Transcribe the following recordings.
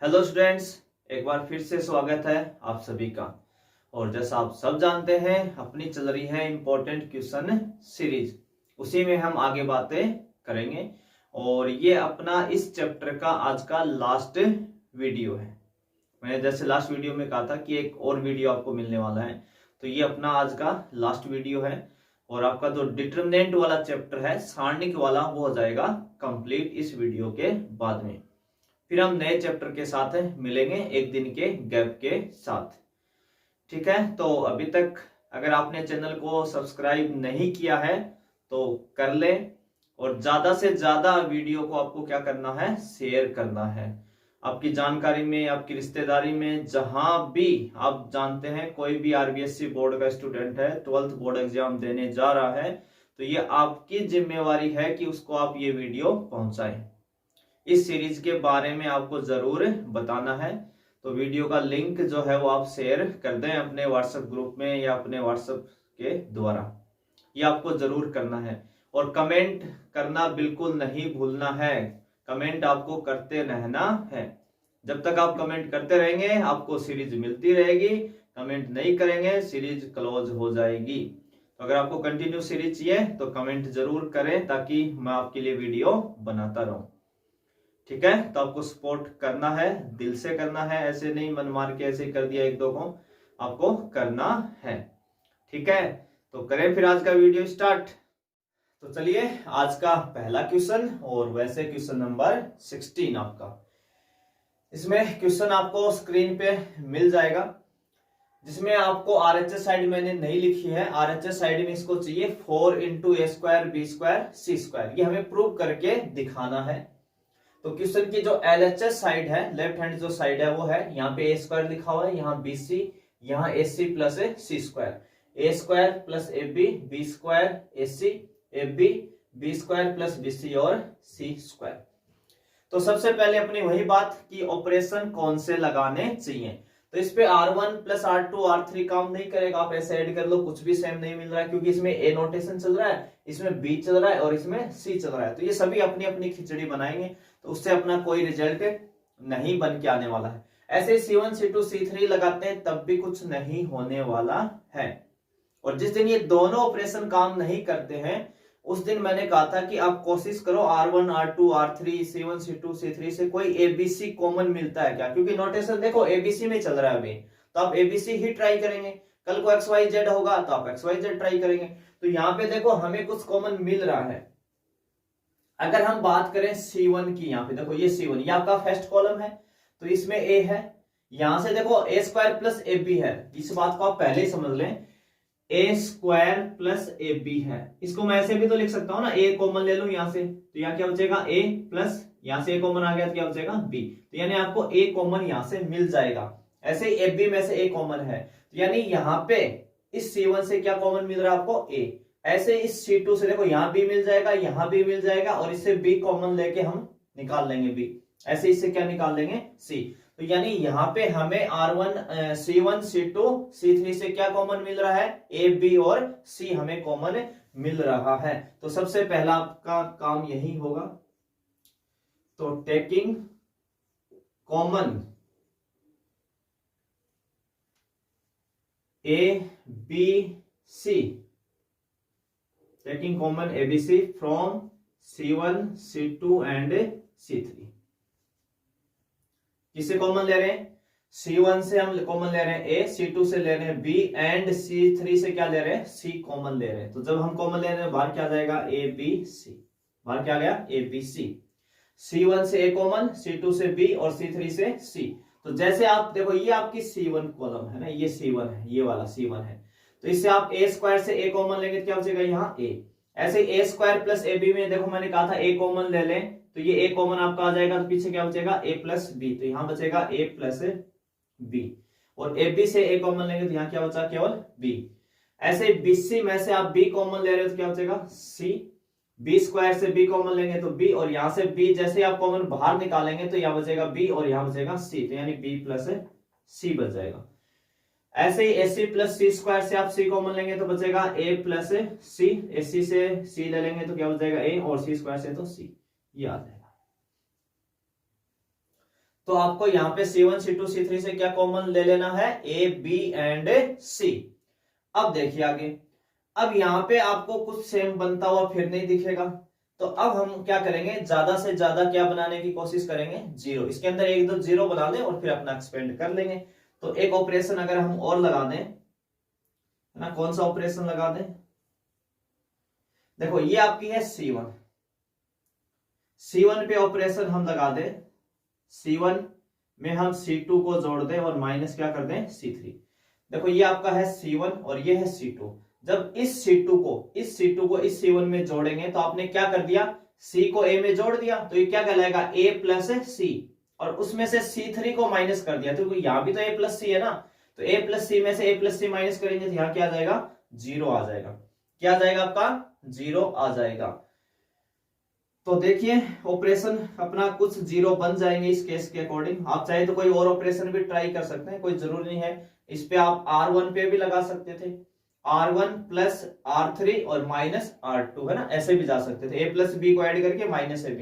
Hello students, एक बार फिर से स्वागत है आप सभी का। और जैसा आप सब जानते हैं, अपनी चल रही है इम्पोर्टेंट क्वेश्चन सीरीज, उसी में हम आगे बातें करेंगे। और ये अपना इस चैप्टर का आज का लास्ट वीडियो है। मैंने जैसे लास्ट वीडियो में कहा था कि एक और वीडियो आपको मिलने वाला है, तो ये अपना आज का लास्ट वीडियो है। और आपका जो डिटरमिनेंट वाला चैप्टर है, सारणिक वाला, वो हो जाएगा कंप्लीट इस वीडियो के बाद में। फिर हम नए चैप्टर के साथ मिलेंगे एक दिन के गैप के साथ। ठीक है, तो अभी तक अगर आपने चैनल को सब्सक्राइब नहीं किया है तो कर ले, और ज्यादा से ज्यादा वीडियो को आपको क्या करना है, शेयर करना है। आपकी जानकारी में, आपकी रिश्तेदारी में, जहां भी आप जानते हैं कोई भी आरबीएससी बोर्ड का स्टूडेंट है, 12th बोर्ड एग्जाम देने जा रहा है, तो ये आपकी जिम्मेवारी है कि उसको आप ये वीडियो पहुंचाएं। इस सीरीज के बारे में आपको जरूर बताना है। तो वीडियो का लिंक जो है वो आप शेयर कर दें अपने व्हाट्सएप ग्रुप में या अपने व्हाट्सएप के द्वारा, ये आपको जरूर करना है। और कमेंट करना बिल्कुल नहीं भूलना है, कमेंट आपको करते रहना है। जब तक आप कमेंट करते रहेंगे आपको सीरीज मिलती रहेगी, कमेंट नहीं करेंगे सीरीज क्लोज हो जाएगी। तो अगर आपको कंटिन्यू सीरीज चाहिए तो कमेंट जरूर करें, ताकि मैं आपके लिए वीडियो बनाता रहूं। ठीक है, तो आपको सपोर्ट करना है, दिल से करना है, ऐसे नहीं मन मार के ऐसे कर दिया एक दो को, आपको करना है। ठीक है, तो करें फिर आज का वीडियो स्टार्ट। तो चलिए आज का पहला क्वेश्चन, और वैसे क्वेश्चन नंबर 16 आपका। इसमें क्वेश्चन आपको स्क्रीन पे मिल जाएगा, जिसमें आपको आरएचएस साइड मैंने नहीं लिखी है। आरएचएस साइड में इसको चाहिए 4 इंटू ए स्क्वायर बी स्क्वायर सी स्क्वायर, ये हमें प्रूव करके दिखाना है। तो क्वेश्चन की जो एलएचएस साइड है, लेफ्ट हैंड जो साइड है वो है, यहाँ पे ए स्क्वायर लिखा हुआ है, यहाँ बीसी, यहाँ A C plus A C square, A square plus A B square A C A B square plus B C और सी स्क्वायर। तो सबसे पहले अपनी वही बात कि ऑपरेशन कौन से लगाने चाहिए। तो इस पे R1 प्लस R2 R3 काम नहीं करेगा, आप ऐसे ऐड कर लो, कुछ भी सेम नहीं मिल रहा है, क्योंकि इसमें ए नोटेशन चल रहा है, इसमें बी चल रहा है और इसमें सी चल रहा है। तो ये सभी अपनी अपनी खिचड़ी बनाएंगे, तो उससे अपना कोई रिजल्ट नहीं बन के आने वाला है। ऐसे C1 C2 C3 लगाते हैं तब भी कुछ नहीं होने वाला है। और जिस दिन ये दोनों ऑपरेशन काम नहीं करते हैं, उस दिन मैंने कहा था कि आप कोशिश करो R1 R2 R3 C1 C2 C3 से कोई ABC कॉमन मिलता है क्या, क्योंकि नोटेशन देखो ABC में चल रहा है अभी, तो आप ABC ही ट्राई करेंगे। कल को XYZ होगा तो आप XYZ ट्राई करेंगे। तो यहाँ पे देखो हमें कुछ कॉमन मिल रहा है। अगर हम बात करें C1 की, यहाँ पे देखो ये C1, ये आपका फर्स्ट कॉलम है, तो इसमें A है। यहां से देखो ए स्क्वायर प्लस ए बी है, इस बात को आप पहले ही समझ लें, ए स्क्वायर प्लस ए बी है। इसको मैं ऐसे भी तो लिख सकता हूं ना, ए कॉमन ले लूं यहां से, तो यहाँ क्या बचेगा ए प्लस, यहां से ए कॉमन आ गया तो क्या बचेगा बी, तो यानी आपको ए कॉमन यहां से मिल जाएगा। ऐसे ही ए बी में से ए कॉमन है, तो यानी यहाँ पे इस C1 से क्या कॉमन मिल रहा है आपको ए। ऐसे इस C2 से देखो यहाँ बी मिल जाएगा, यहाँ बी मिल जाएगा, और इससे बी कॉमन लेके हम निकाल लेंगे बी। ऐसे इससे क्या निकाल लेंगे सी। तो यानी यहाँ पे हमें R1 C1 C2 C3 से क्या कॉमन मिल रहा है, ए बी और सी हमें कॉमन मिल रहा है। तो सबसे पहला आपका काम यही होगा, तो taking common A B C, taking common A B C from C1 C2 and C3। किसे कॉमन ले रहे हैं, C1 से हम कॉमन ले रहे हैं A, C2 से ले रहे हैं B एंड C3 से क्या ले रहे हैं, C कॉमन ले रहे हैं। तो जब हम कॉमन ले रहे हैं बाहर क्या आ जाएगा A B C, बाहर क्या आ गया A B C। C1 से A कॉमन, C2 से B और C3 से C। तो जैसे आप देखो ये आपकी C1 कॉलम है ना, ये C1 है, ये वाला C1 है, तो इससे आप A स्क्वायर से A कॉमन लेंगे तो क्या बचेगा यहाँ A। ऐसे A square plus A B में देखो मैंने कहा था A कॉमन ले लें, तो ये ए कॉमन आपका आ जाएगा, तो पीछे क्या बचेगा ए प्लस बी, तो यहां बचेगा ए प्लस बी। और ए बी से ए कॉमन लेंगे तो यहाँ क्या बचा, केवल बी। ऐसे बीसी में से आप बी कॉमन ले रहे हो तो क्या बचेगा सी, बी स्क्वायर से बी कॉमन लेंगे तो बी, और यहां से बी जैसे आप कॉमन बाहर निकालेंगे तो यहाँ बचेगा बी और यहाँ बचेगा सी, तो यानी बी प्लस सी बच जाएगा। ऐसे ही AC प्लस सी स्क्वायर से आप C कॉमन लेंगे तो बचेगा A प्लस सी, AC से C ले लेंगे तो क्या बचेगा A, और C स्क्वायर से तो C, ये आ जाएगा। तो आपको यहाँ पे C1 C2 C3 से क्या कॉमन ले लेना है, A B एंड C। अब देखिए आगे, अब यहाँ पे आपको कुछ सेम बनता हुआ फिर नहीं दिखेगा, तो अब हम क्या करेंगे, ज्यादा से ज्यादा क्या बनाने की कोशिश करेंगे, जीरो। इसके अंदर एक दो जीरो बना लें और फिर अपना एक्सपेंड कर लेंगे। तो एक ऑपरेशन अगर हम और लगा दें, है ना, कौन सा ऑपरेशन लगा दें, देखो ये आपकी है C1, C1 पे ऑपरेशन हम लगा दें, C1 में हम C2 को जोड़ दें और माइनस क्या कर दें C3। देखो ये आपका है C1 और ये है C2। जब इस C2 को इस C1 में जोड़ेंगे तो आपने क्या कर दिया, C को A में जोड़ दिया, तो ये क्या कहलाएगा A प्लस C, और उसमें से C3 को माइनस कर दिया, तो यहाँ भी तो A प्लस C है ना, तो A प्लस C में से A प्लस C माइनस करेंगे तो यहाँ क्या आ जाएगा, जीरो आ जाएगा। क्या आ जाएगा आपका, जीरो आ जाएगा। तो देखिए ऑपरेशन अपना कुछ जीरो बन जाएंगे इस केस के अकॉर्डिंग। आप चाहे तो कोई और ऑपरेशन भी ट्राई कर सकते हैं, कोई जरूरी नहीं है। इस पे आप R1 पे भी लगा सकते थे, R1 प्लस R3 और माइनस R2, है ना, ऐसे भी जा सकते थे, A प्लस B को ऐड करके माइनस AB।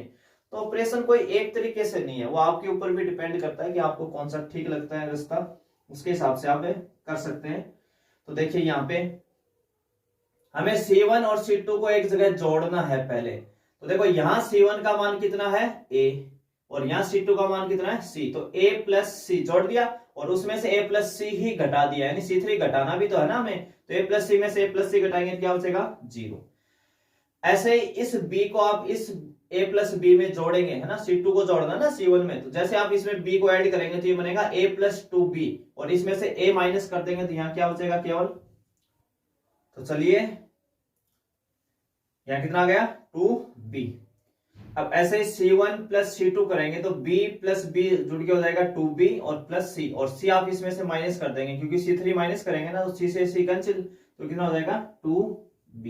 तो ऑपरेशन कोई एक तरीके से नहीं है, वो आपके ऊपर भी डिपेंड करता है कि आपको कौन सा ठीक लगता है रास्ता, उसके हिसाब से आप कर सकते हैं। तो देखिए यहाँ पे हमें C1 और C2 को एक जगह जोड़ना है पहले। तो देखो यहाँ C1 का मान कितना है A और यहाँ C2 का मान कितना है C, तो A प्लस C जोड़ दिया और उसमें से A प्लस C ही घटा दिया, यानी C3 घटाना भी तो है ना हमें, तो A प्लस C में से A प्लस C घटाएंगे तो क्या बचेगा, जीरो। ऐसे ही इस B को आप इस A प्लस B में जोड़ेंगे, है ना, C2 को जोड़ना ना C1 में, तो जैसे आप इसमें B को ऐड करेंगे तो ये बनेगा A प्लस 2B और इसमें से A माइनस कर देंगे तो यहाँ क्या बचेगा केवल। तो चलिए यहाँ कितना आ गया, 2B। अब ऐसे ही C1 प्लस C2 करेंगे तो B प्लस B जुड़ के हो जाएगा 2B और प्लस C, और C आप इसमें से माइनस कर देंगे क्योंकि C3 माइनस करेंगे ना, तो C से C कैंसिल, तो कितना हो जाएगा 2B।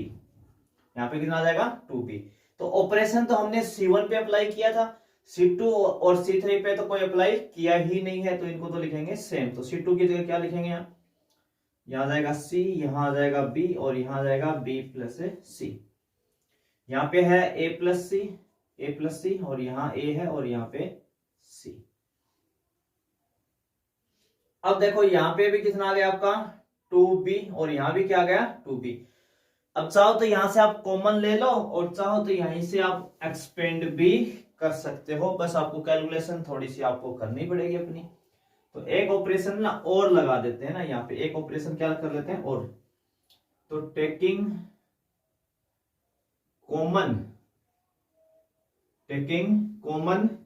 यहाँ पे कितना आ जाएगा 2B। तो ऑपरेशन तो हमने C1 पे अप्लाई किया था, C2 और C3 पे तो कोई अप्लाई किया ही नहीं है, तो इनको तो लिखेंगे सेम। तो C2 की जगह क्या लिखेंगे, यहाँ आ जाएगा C, यहाँ आ जाएगा B और यहाँ आ जाएगा B प्लस C। यहाँ पे है A प्लस C और यहाँ A है और यहाँ पे C। अब देखो यहाँ पे भी कितना आ गया आपका 2B और यहाँ भी क्या आ गया 2B। अब चाहो तो यहां से आप कॉमन ले लो और चाहो तो यहीं से आप एक्सपेंड भी कर सकते हो, बस आपको कैलकुलेशन थोड़ी सी आपको करनी पड़ेगी अपनी। तो एक ऑपरेशन ना और लगा देते हैं ना, यहाँ पे एक ऑपरेशन क्या कर लेते हैं और, तो टेकिंग कॉमन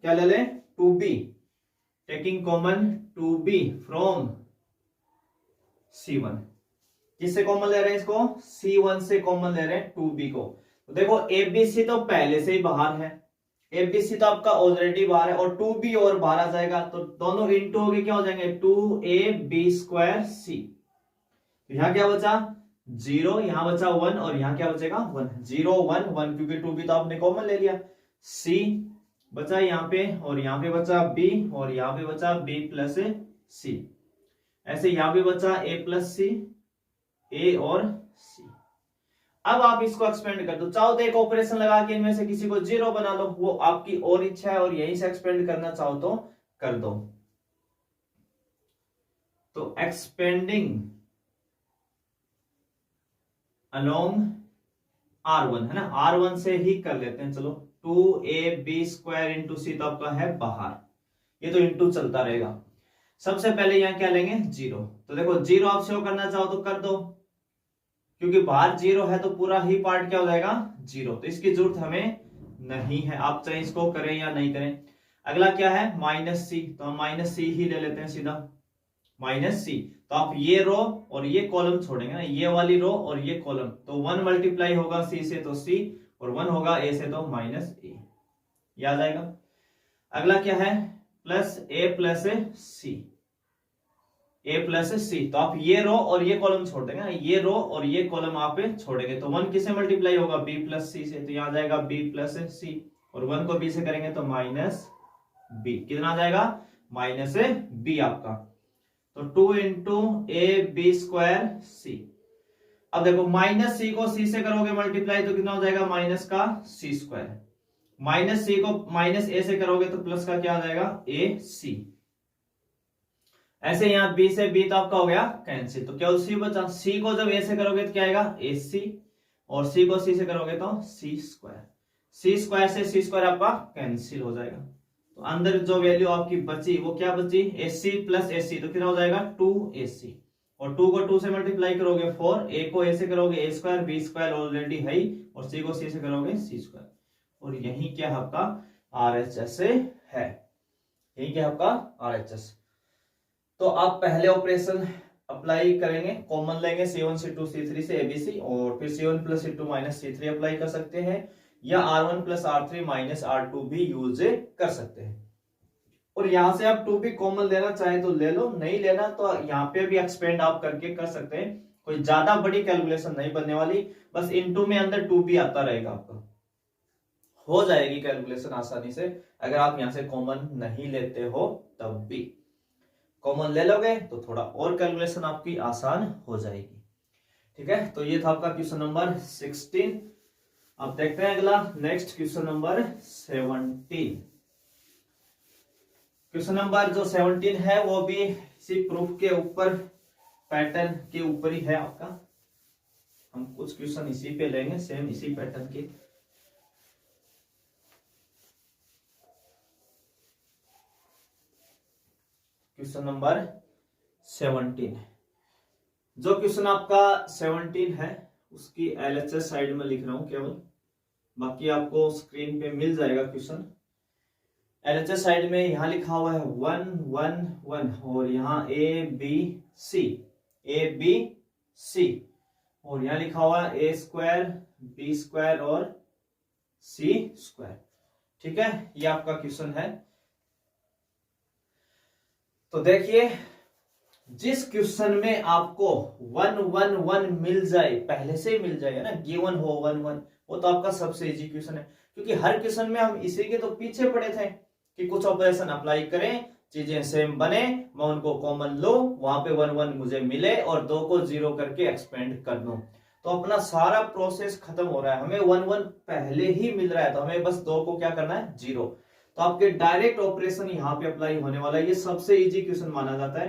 क्या ले लें 2B, taking common 2B from C1। किससे कॉमन ले रहे हैं इसको, C1 से कॉमन ले रहे हैं 2B को। तो देखो ABC तो पहले से ही बाहर है, ABC तो आपका ऑलरेडी बाहर है और 2B और बाहर आ जाएगा, तो दोनों इनटू हो गए क्या हो जाएंगे 2AB²C। तो यहाँ क्या बचा 0, यहाँ बचा 1 और यहाँ क्या बचेगा 1, 0 1 1 क्योंकि 2B तो आपने कॉमन ले लिया। C बचा यहाँ पे और यहाँ पे बचा B और यहाँ पे बचा B प्लस C। ऐसे यहाँ पे बचा A प्लस C, A और C। अब आप इसको एक्सपेंड कर दो, चाहो तो एक ऑपरेशन लगा के इनमें से किसी को जीरो बना लो, वो आपकी और इच्छा है, और यहीं से एक्सपेंड करना चाहो तो कर दो। तो एक्सपेंडिंग अलोंग R1, है ना, R1 से ही कर लेते हैं। चलो 2AB² इंटू C तो आपका है बाहर, ये तो इंटू चलता रहेगा। सबसे पहले यहाँ क्या लेंगे जीरो, तो देखो जीरो आप शो करना चाहो तो कर दो, क्योंकि बाहर जीरो है तो पूरा ही पार्ट क्या हो जाएगा जीरो, तो इसकी जरूरत हमें नहीं है, आप चाहे इसको करें या नहीं करें। अगला क्या है माइनस C, तो हम माइनस C ही ले लेते हैं सीधा, माइनस C। तो आप ये रो और ये कॉलम छोड़ेंगे ना, ये वाली रो और ये कॉलम, तो 1 मल्टीप्लाई होगा C से तो C और 1 होगा A से तो माइनस A, याद आएगा। अगला क्या है plus A plus C, A plus C, तो आप ये रो और ये कॉलम छोड़ देंगे ना, ये रो और ये कॉलम आप छोड़ेंगे, तो 1 किससे मल्टीप्लाई होगा B प्लस C से, तो यहाँ आ जाएगा B प्लस C और 1 को B से करेंगे तो माइनस B, कितना आ जाएगा माइनस B आपका। तो 2 इंटू AB²C। अब देखो माइनस C को C से करोगे मल्टीप्लाई तो कितना हो जाएगा माइनस का C², माइनस सी को माइनस ए से करोगे तो प्लस का क्या आ जाएगा ए सी। ऐसे यहाँ बी से बी तो आपका हो गया कैंसिल, तो केवल सी बचा। सी को जब ए से करोगे तो क्या आएगा ए सी, और सी को सी से करोगे तो सी स्क्वायर। सी स्क्वायर से सी स्क्वायर आपका कैंसिल हो जाएगा। तो अंदर जो वैल्यू आपकी बची वो क्या बची, ए सी प्लस ए सी, तो कितना हो जाएगा 2ac। और 2 को 2 से मल्टीप्लाई करोगे 4, ए को ए से करोगे ए स्क्वायर, बी स्क्वायर ऑलरेडी है ही, और सी को सी से करोगे सी स्क्वायर। और यही क्या आपका RHS है, यही क्या आपका RHS। तो आप पहले ऑपरेशन अप्लाई करेंगे, कॉमन लेंगे C1 C2 C3 से ABC, और फिर C1 plus C2 minus C3 apply कर सकते हैं, या R1 plus R3 minus R2 भी यूज कर सकते हैं। और यहां से आप 2 भी कॉमन लेना चाहे तो ले लो, नहीं लेना तो यहाँ पे भी एक्सपेंड आप करके कर सकते हैं। कोई ज्यादा बड़ी कैलकुलेशन नहीं बनने वाली, बस इनटू में अंदर 2 भी आता रहेगा, आपका हो जाएगी कैलकुलेशन आसानी से। अगर आप यहां से कॉमन नहीं लेते हो तब भी, कॉमन ले लोगे तो थोड़ा और कैलकुलेशन आपकी आसान हो जाएगी। ठीक है, तो ये था आपका क्वेश्चन नंबर 16। अब देखते हैं अगला next question number 17। Question number जो 17 है वो भी इसी प्रूफ के ऊपर, पैटर्न के ऊपर ही है आपका। हम कुछ क्वेश्चन इसी पे लेंगे, सेम इसी पैटर्न के। क्वेश्चन नंबर 17, जो क्वेश्चन आपका 17 है उसकी LHS साइड में लिख रहा हूं केवल, बाकी आपको स्क्रीन पे मिल जाएगा क्वेश्चन। LHS साइड में यहां लिखा हुआ है 1 1 1, और यहाँ ABC, और यहाँ लिखा हुआ है A स्क्वायर B स्क्वायर और C स्क्वायर। ठीक है, ये आपका क्वेश्चन है। तो देखिए, जिस क्वेश्चन में आपको 1 1 1 मिल जाए, पहले से ही मिल जाएगा ना, गिवन हो 1 1, वो तो आपका सबसे इजी क्वेश्चन है। क्योंकि हर क्वेश्चन में हम इसी के तो पीछे पड़े थे कि कुछ ऑपरेशन अप्लाई करें, चीजें सेम बने, मैं उनको कॉमन लो, वहां पे 1 1 मुझे मिले और 2 को 0 करके एक्सपेंड कर दूं। तो अपना सारा प्रोसेस खत्म हो रहा है, हमें 1 1 पहले ही मिल रहा है, तो हमें बस 2 को क्या करना है 0। तो आपके डायरेक्ट ऑपरेशन यहाँ पे अप्लाई होने वाला है, ये सबसे इजी क्वेश्चन माना जाता है।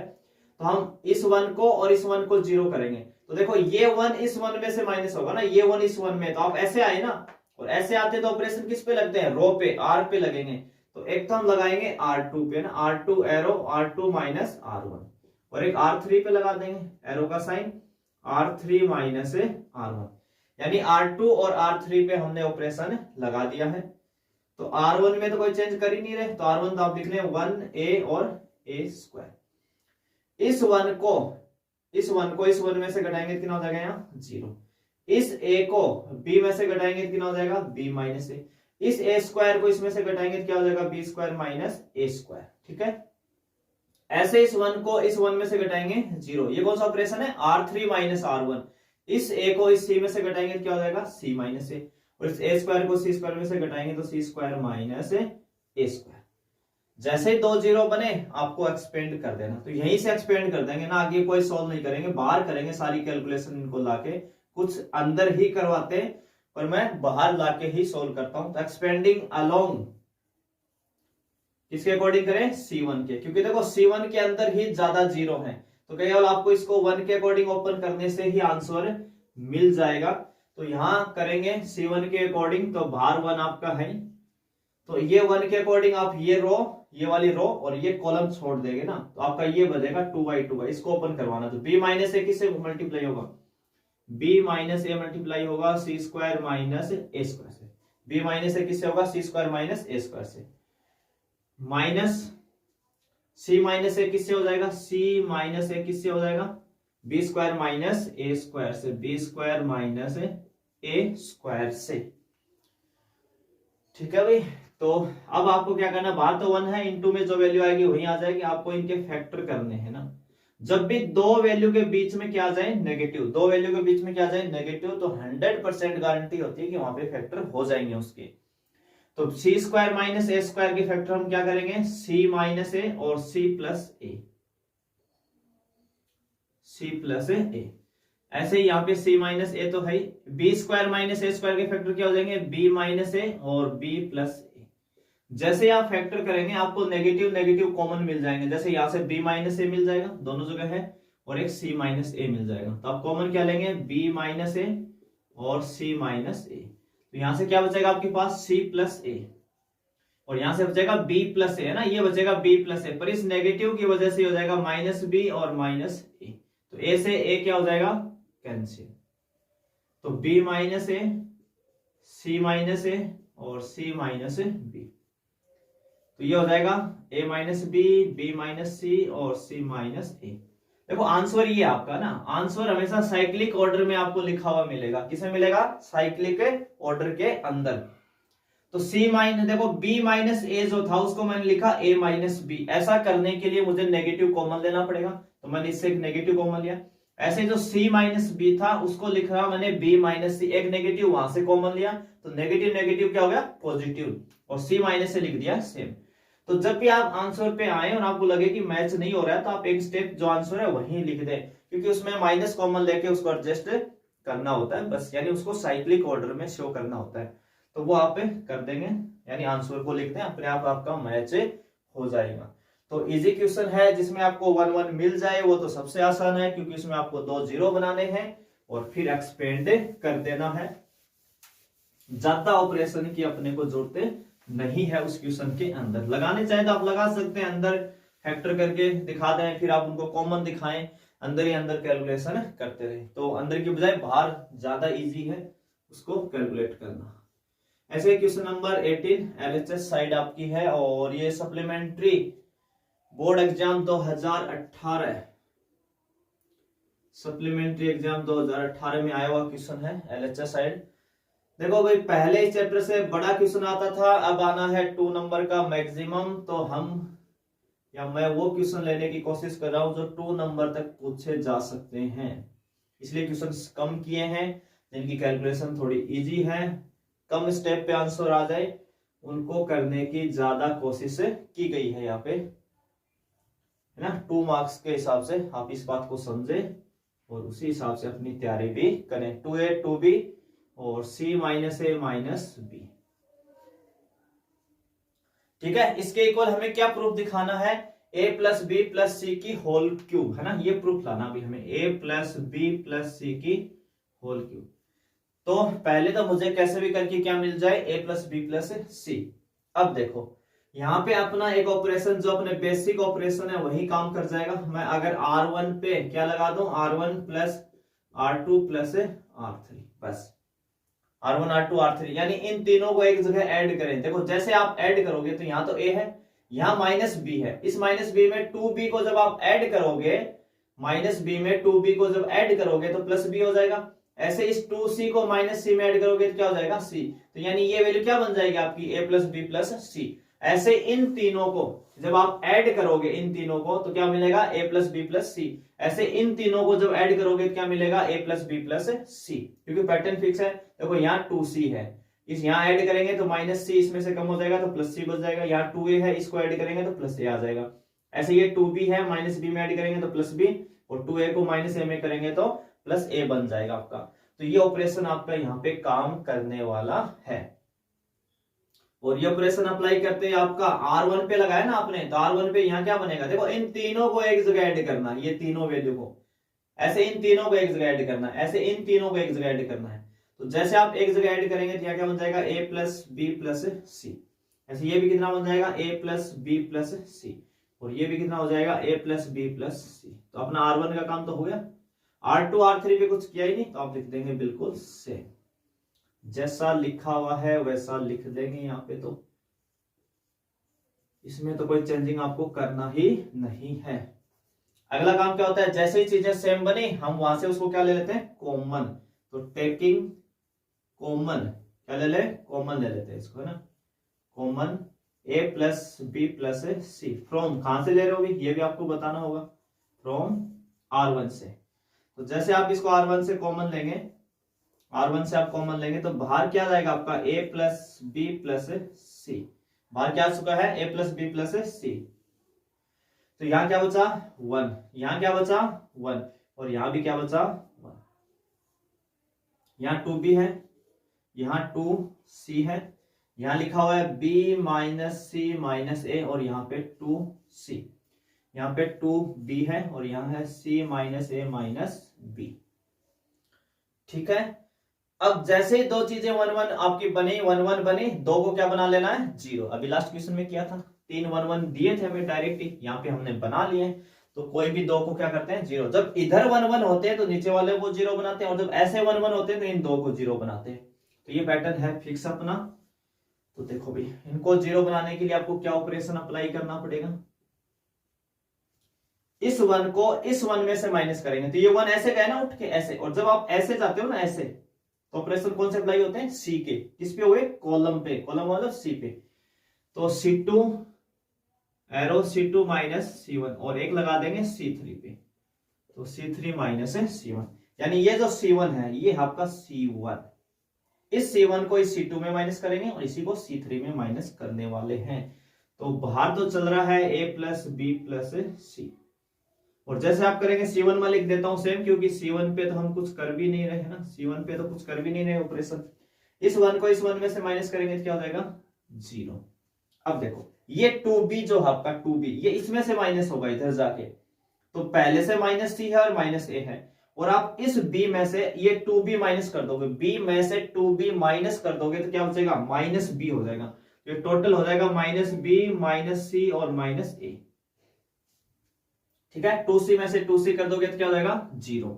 तो हम इस 1 को और इस 1 को 0 करेंगे, तो देखो ये 1 इस 1 में से माइनस होगा ना, ये 1 इस 1 में, तो आप ऐसे आए ना, और ऐसे आते तो ऑपरेशन किस पे लगते हैं, रो पे, R पे लगेंगे। तो एक तो हम लगाएंगे R2 पे ना, R2 arrow, R2 minus R1, और एक R3 पे लगा देंगे एरो का साइन, R3 माइनस R1, यानी R2 और R3 पे हमने ऑपरेशन लगा दिया है। तो R1 में तो कोई चेंज कर ही नहीं रहे, तो R1 तो आप लिख रहे 1a और a स्क्वायर। इस 1 को इस 1 में से घटाएंगे तो कितना हो जाएगा यहाँ 0। इस a को b में से घटाएंगे तो कितना हो जाएगा b माइनस a। इस a स्क्वायर को इसमें से घटाएंगे तो क्या हो जाएगा b square minus a square. ठीक है, ऐसे इस 1 को इस 1 में से घटाएंगे 0। ये कौन सा ऑपरेशन है, R3 माइनस R1। इस a को इस c में से घटाएंगे तो क्या हो जाएगा c माइनस a, और इस a स्क्वायर को c स्क्वायर में से घटाएंगे तो c square minus a square. जैसे ही 2 0 बने आपको एक्सपेंड कर देना, तो यहीं से एक्सपेंड कर देंगे ना, आगे कोई सॉल्व नहीं करेंगे, बाहर करेंगे सारी कैलकुलेशन इनको लाके। कुछ अंदर ही करवाते हैं पर मैं बाहर लाके ही सॉल्व करता हूं। तो एक्सपेंडिंग अलोंग किसके अकॉर्डिंग करें, C1 के, क्योंकि देखो C1 के अंदर ही ज्यादा 0 है, तो केवल आपको इसको 1 के अकॉर्डिंग ओपन करने से ही आंसर मिल जाएगा। तो यहां करेंगे C1 के अकॉर्डिंग, तो बाहर 1 आपका है, तो ये 1 के अकॉर्डिंग आप ये रो, ये वाली रो और ये कॉलम छोड़ देंगे ना, तो आपका ये बचेगा 2/2। इसको ओपन करवाना, तो b माइनस ए किससे मल्टीप्लाई होगा, b माइनस ए मल्टीप्लाई होगा c square minus a square से। b माइनस ए किससे होगा, c square minus a square से, माइनस c माइनस ए किससे हो जाएगा, c माइनस ए किससे हो जाएगा, b square minus a square से, b square minus a square से। ठीक है भाई, तो अब आपको क्या करना, बाहर तो 1 है, इनटू में जो वैल्यू आएगी वही आ जाएगी, आपको इनके फैक्टर करने हैं ना। जब भी 2 वैल्यू के बीच में क्या आ जाए नेगेटिव, 2 वैल्यू के बीच में क्या आ जाए नेगेटिव, तो 100% गारंटी होती है कि वहां पे फैक्टर हो जाएंगे उसके। तो c square minus a square के फैक्टर हम क्या करेंगे, c माइनस a और c प्लस a, ऐसे ही यहाँ पे c माइनस ए तो है, बी स्क्वायर माइनस ए स्क्वायर के फैक्टर क्या हो जाएंगे, b माइनस ए और b प्लस ए। जैसे आप फैक्टर करेंगे आपको नेगेटिव नेगेटिव कॉमन मिल जाएंगे, जैसे यहाँ से b माइनस ए मिल जाएगा दोनों जगह है, और एक c माइनस ए मिल जाएगा, तो आप कॉमन क्या लेंगे, b माइनस ए और c माइनस ए। तो यहां से क्या बचेगा आपके पास c प्लस ए, और यहां से बचेगा b प्लस ए है ना, ये बचेगा b प्लस ए, पर इस नेगेटिव की वजह से हो जाएगा माइनस b और माइनस ए, तो a से a क्या हो जाएगा, कैंसिल। तो b minus A, c minus A और c माइनस बी, तो ये हो जाएगा a minus B, b minus C और c माइनस ए। देखो आंसर ये आपका ना, आंसर हमेशा साइक्लिक ऑर्डर में आपको लिखा हुआ मिलेगा, किसमें मिलेगा, साइक्लिक ऑर्डर के अंदर। तो c माइनस, देखो b माइनस ए जो था उसको मैंने लिखा a माइनस बी, ऐसा करने के लिए मुझे नेगेटिव कॉमन लेना पड़ेगा, तो मैंने इससे एक नेगेटिव कॉमन लिया। ऐसे जो c माइनस बी था उसको लिख रहा मैंने b माइनस सी, एक नेगेटिव वहां से कॉमन लिया, तो नेगेटिव नेगेटिव क्या हो गया, पॉजिटिव, और c माइनस से लिख दिया सेम। तो जब भी आप आंसर पे आए और आपको लगे कि मैच नहीं हो रहा है, तो आप एक स्टेप जो आंसर है वहीं लिख दें, क्योंकि उसमें माइनस कॉमन लेके उसको एडजस्ट करना होता है बस, यानी उसको साइक्लिक ऑर्डर में शो करना होता है, तो वो आप कर देंगे, यानी आंसर को लिख दें, अपने आप आपका मैच हो जाएगा। तो इजी क्वेश्चन है, जिसमें आपको 1 1 मिल जाए वो तो सबसे आसान है, क्योंकि इसमें आपको 2 0 बनाने हैं और फिर एक्सपेंड कर देना है। ज्यादा ऑपरेशन की अपने को जरूरत नहीं है उस क्वेश्चन के अंदर। लगाने चाहे तो आप लगा सकते हैं, अंदर फैक्टर करके दिखा दें, फिर आप उनको कॉमन दिखाएं, अंदर ही अंदर कैलकुलेशन करते रहे, तो अंदर की बजाय बाहर ज्यादा इजी है उसको कैलकुलेट करना। ऐसे क्वेश्चन नंबर 18 एलएचएस साइड आपकी है, और ये supplementary board exam 2018, supplementary exam 2018 में आया हुआ क्वेश्चन है एलएचएस साइड। देखो भाई, पहले इस चैप्टर से बड़ा क्वेश्चन आता था, अब आना है 2 नंबर का मैक्सिमम, तो मैं वो क्वेश्चन लेने की कोशिश कर रहा हूं जो 2 नंबर तक पूछे जा सकते हैं, इसलिए क्वेश्चन कम किए हैं, जिनकी कैलकुलेशन थोड़ी इजी है, कम स्टेप पे आंसर आ जाए, उनको करने की ज्यादा कोशिश की गई है यहाँ पे, है ना। 2 मार्क्स के हिसाब से आप इस बात को समझे और उसी हिसाब से अपनी तैयारी भी करें। 2A 2B और c माइनस ए माइनस बी, ठीक है। इसके इक्वल हमें क्या प्रूफ दिखाना है, a प्लस बी प्लस सी की होल क्यूब, है ना, ये प्रूफ लाना भी हमें, a प्लस बी प्लस सी की होल क्यूब। तो पहले तो मुझे कैसे भी करके क्या मिल जाए, a प्लस बी प्लस सी। अब देखो यहाँ पे अपना एक ऑपरेशन जो अपने बेसिक ऑपरेशन है वही काम कर जाएगा। मैं अगर R1 पे क्या लगा दूं, R1 plus R2 plus R3, बस R1 R2 R3, यानी इन तीनों को एक जगह ऐड करें। देखो जैसे आप ऐड करोगे तो यहाँ तो a है, यहाँ माइनस बी है, इस माइनस बी में 2b को जब आप ऐड करोगे, माइनस बी में 2b को जब ऐड करोगे तो प्लस b हो जाएगा। ऐसे इस 2c को माइनस c में ऐड करोगे तो क्या हो जाएगा, c, तो यानी ये वैल्यू क्या बन जाएगी आपकी, a प्लस बी प्लस सी। ऐसे इन तीनों को जब आप ऐड करोगे, इन तीनों को, तो क्या मिलेगा, a प्लस बी प्लस सी। ऐसे इन तीनों को जब ऐड करोगे तो क्या मिलेगा, a प्लस बी प्लस सी, क्योंकि पैटर्न फिक्स है। देखो यहाँ 2c है, इस यहाँ ऐड करेंगे तो माइनस सी इसमें से कम हो जाएगा तो प्लस सी बच जाएगा, यहाँ 2a है, इसको ऐड करेंगे तो प्लस a आ जाएगा। ऐसे ये 2b है, माइनस b में ऐड करेंगे तो प्लस b, और 2a को माइनस a में करेंगे तो प्लस a बन जाएगा आपका। तो ये ऑपरेशन आपका यहाँ पे काम करने वाला है, और ये ऑपरेशन अप्लाई करते हैं आपका R1 पे लगाया ना आपने, तो R1 पे यहाँ क्या बनेगा, देखो इन तीनों को एक जगह ऐड करना, ये तीनों वैल्यू को, ऐसे इन तीनों को एक जगह ऐड करना है, ऐसे इन तीनों को एक जगह ऐड करना है। तो जैसे आप एक जगह ऐड करेंगे तो यहाँ क्या बन जाएगा, a प्लस बी प्लस सी। ऐसे ये भी कितना बन जाएगा, a प्लस बी प्लस सी, और ये भी कितना हो जाएगा, a प्लस बी प्लस सी। तो अपना R1 का काम तो हो गया। R2 R3 पे कुछ किया ही नहीं, तो आप लिख देंगे बिल्कुल सेम, जैसा लिखा हुआ है वैसा लिख देंगे यहाँ पे, तो इसमें तो कोई चेंजिंग आपको करना ही नहीं है। अगला काम क्या होता है, जैसे ही चीजें सेम बनी हम वहां से उसको क्या ले लेते हैं, कॉमन। तो टेकिंग कॉमन, क्या ले ले, कॉमन ले लेते हैं इसको, है ना, common a plus B plus C from, कहां से ले रहे हो भी, ये भी आपको बताना होगा, फ्रॉम R1 से। तो जैसे आप इसको R1 से कॉमन लेंगे, R1 से आप कॉमन लेंगे तो बाहर क्या जाएगा आपका, a प्लस बी प्लस सी, बाहर क्या आ चुका है, a प्लस बी प्लस सी। तो यहां क्या बचा 1, यहां क्या बचा 1, और यहां भी क्या बचा 1। यहाँ 2b है, यहाँ 2c है, यहाँ लिखा हुआ है b minus C minus A, और यहाँ पे 2c, यहाँ पे 2b है और यहाँ है c माइनस ए माइनस b। ठीक है, अब जैसे ही दो चीजें 1 1 आपकी बनी, 1 1 बनी, दो को क्या बना लेना है, 0। अभी लास्ट क्वेश्चन में किया था, 3 1 1 दिए थे हमें डायरेक्ट ही, यहाँ पे हमने बना लिए। तो कोई भी दो को क्या करते हैं, 0। जब इधर 1 1 होते हैं तो नीचे वाले वो 0 बनाते हैं, और जब ऐसे 1 1 होते हैं तो इन दो को 0 बनाते हैं। तो ये पैटर्न है फिक्स अपना। तो देखो भाई, इनको 0 बनाने के लिए आपको क्या ऑपरेशन अप्लाई करना पड़ेगा, इस 1 को इस 1 में से माइनस करेंगे, तो ये 1 ऐसे गए ना उठ के ऐसे, और जब आप ऐसे जाते हो ना ऐसे, तो ऑपरेशन कौन से अप्लाई होते हैं, सी के, किस पे हुए, कॉलम पे, कॉलम मतलब सी पे। तो C2 arrow C2 minus C1, और एक लगा देंगे C3 पे, तो C3 माइनस C1, यानी ये जो C1 है ये आपका C1, इस C1 को इस C2 में माइनस करेंगे और इसी को C3 में माइनस करने वाले हैं। तो बाहर तो चल रहा है a प्लस बी प्लस सी, और जैसे आप करेंगे C1 में लिख देता हूं सेम, क्योंकि C1 पे तो हम कुछ कर भी नहीं रहे ना, C1 पे तो कुछ कर भी नहीं रहे ऑपरेशन। इस 1 को इस 1 में से माइनस करेंगे तो क्या हो जाएगा, 0। अब देखो ये 2b जो आपका 2b, ये इसमें से माइनस होगा इधर जाके, तो पहले से माइनस सी है और माइनस ए है, और आप इस b में से ये 2b माइनस कर दोगे, b में से 2b माइनस कर दोगे तो क्या हो जाएगा, माइनस b हो जाएगा। तो ये टोटल हो जाएगा माइनस b माइनस सी और माइनस ए। ठीक है, 2c में से 2c कर दोगे तो क्या हो जाएगा, 0।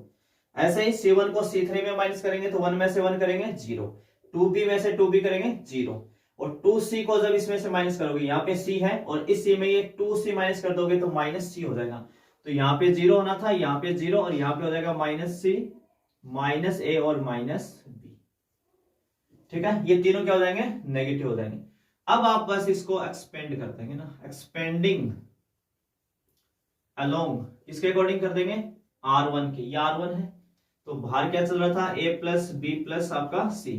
ऐसे ही C1 को C3 में माइनस करेंगे तो 1 में से 1 करेंगे 0, 2b में से 2b करेंगे 0, और 2c को जब इसमें से माइनस करोगे, यहाँ पे c है और इस c में ये 2c माइनस कर दोगे तो माइनस c हो जाएगा। तो यहाँ पे 0 होना था, यहाँ पे 0, और यहाँ पे हो जाएगा माइनस c माइनस a और माइनस b। ठीक है, ये तीनों क्या हो जाएंगे, नेगेटिव हो जाएंगे। अब आप बस इसको एक्सपेंड कर देंगे ना, एक्सपेंडिंग अलोंग, किसके अकॉर्डिंग कर देंगे, R1 के, ये R1 है, तो बाहर क्या चल रहा था, a प्लस बी प्लस आपका c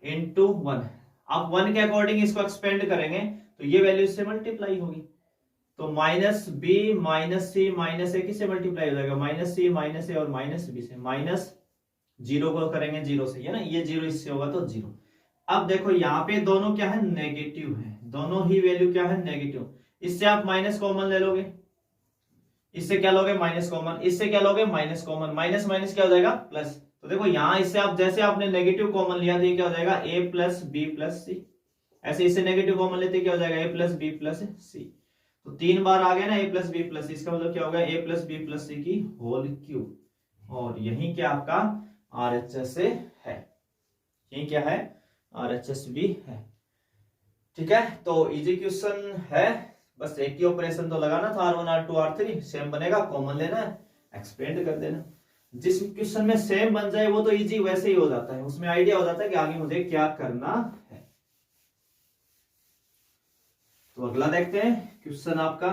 इंटू 1। आप 1 के अकॉर्डिंग इसको एक्सपेंड करेंगे तो ये वैल्यू इससे मल्टीप्लाई होगी, तो माइनस बी माइनस सी माइनस ए किससे मल्टीप्लाई हो जाएगा, माइनस सी माइनस ए और माइनस बी से, माइनस 0 को करेंगे 0 से, है ना, ये 0 इससे होगा तो 0। अब देखो यहाँ पे दोनों क्या है, नेगेटिव है, दोनों ही वैल्यू क्या है, नेगेटिव। इससे आप माइनस कॉमन ले लोगे, इससे क्या लोगे, माइनस कॉमन, इससे क्या लोगे, माइनस कॉमन, माइनस माइनस क्या हो जाएगा, प्लस। तो देखो यहाँ इससे आप जैसे आपने नेगेटिव कॉमन लिया तो ये क्या हो जाएगा, a प्लस बी प्लस सी, ऐसे इससे नेगेटिव कॉमन लेते क्या हो जाएगा, a प्लस बी प्लस सी। तो 3 बार आ गया ना a प्लस बी प्लस सी, इसका मतलब क्या होगा, a प्लस बी प्लस सी की होल क्यूब, और यही क्या आपका RHS है, यही क्या है, RHS भी है। ठीक है, तो इजी क्वेश्चन है, बस एक ही ऑपरेशन तो लगाना था, R1 R2 R3 सेम बनेगा, कॉमन लेना है, एक्सपेंड कर देना। जिस क्वेश्चन में सेम बन जाए वो तो इजी वैसे ही हो जाता है, उसमें आइडिया हो जाता है कि आगे मुझे क्या करना है। तो अगला देखते हैं क्वेश्चन आपका,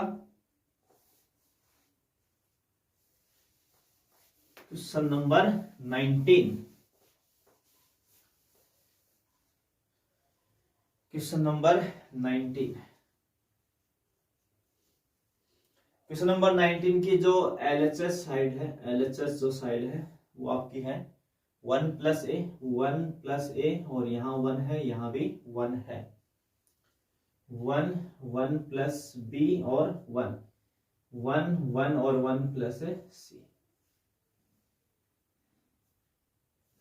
question number 19। Question number 19, question number 19 की जो LHS साइड है, LHS जो साइड है वो आपकी है 1 प्लस ए, 1 प्लस ए, और यहाँ 1 है, यहाँ भी 1 है, 1 1 प्लस बी और 1 1 1 और 1 प्लस सी।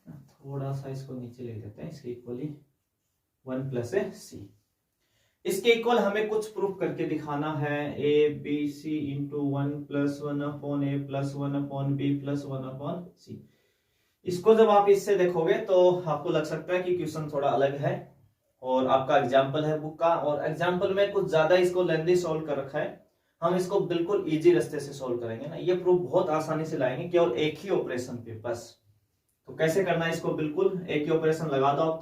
थोड़ा सा इसको नीचे ले देते हैं, इसके इक्वली 1 प्लस सी। इसके इक्वल हमें कुछ प्रूफ करके दिखाना है, a b c into 1 plus 1 upon A plus 1 upon B plus 1 upon C. इसको जब आप इससे देखोगे तो आपको लग सकता है कि क्वेश्चन थोड़ा अलग है, और आपका एग्जाम्पल है बुक का, और एग्जाम्पल में कुछ ज्यादा इसको लेंथी सोल्व कर रखा है। हम इसको बिल्कुल इजी रास्ते से सोल्व करेंगे ना, ये प्रूफ बहुत आसानी से लाएंगे केवल एक ही ऑपरेशन पे बस। तो कैसे करना है इसको, बिल्कुल एक ही ऑपरेशन लगा दो आप।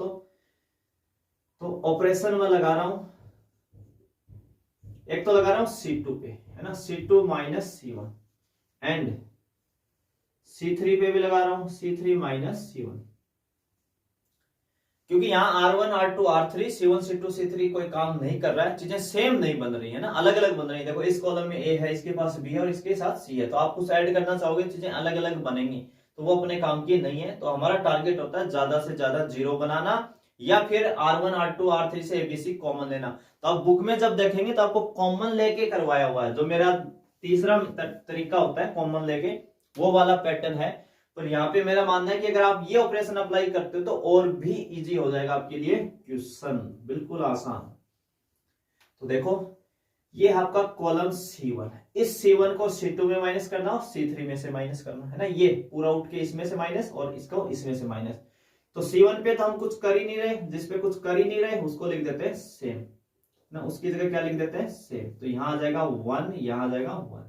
तो ऑपरेशन में लगा रहा हूं, एक तो लगा रहा हूं C2 पे, है ना, C2 minus C1, and C3 पे भी लगा रहा हूं C3 माइनस C1, क्योंकि यहां R1 R2 R3 C1 C2 C3 कोई काम नहीं कर रहा है, चीजें सेम नहीं बन रही है ना, अलग अलग बन रही है। देखो इस कॉलम में A है, इसके पास B है और इसके साथ C है, तो आप कुछ ऐड करना चाहोगे चीजें अलग अलग बनेंगी, तो वो अपने काम की नहीं है। तो हमारा टारगेट होता है ज्यादा से ज्यादा 0 बनाना या फिर R1 R2 R3 से ABC कॉमन लेना। तो आप बुक में जब देखेंगे तो आपको कॉमन लेके करवाया हुआ है, जो मेरा तीसरा तरीका होता है कॉमन लेके, वो वाला पैटर्न है। पर यहाँ पे मेरा मानना है कि अगर आप ये ऑपरेशन अप्लाई करते हो तो और भी इजी हो जाएगा आपके लिए क्वेश्चन, बिल्कुल आसान। तो देखो ये आपका कॉलम C1 है, इस C1 को C2 में माइनस करना और C3 में से माइनस करना है ना, ये पूरा उठ के इसमें से माइनस और इसको इसमें से माइनस। तो C1 पे तो हम कुछ कर ही नहीं रहे, जिसपे कुछ कर ही नहीं रहे उसको लिख देते हैं सेम ना, उसकी जगह क्या लिख देते हैं सेम। तो यहां आ जाएगा 1, यहां आ जाएगा 1,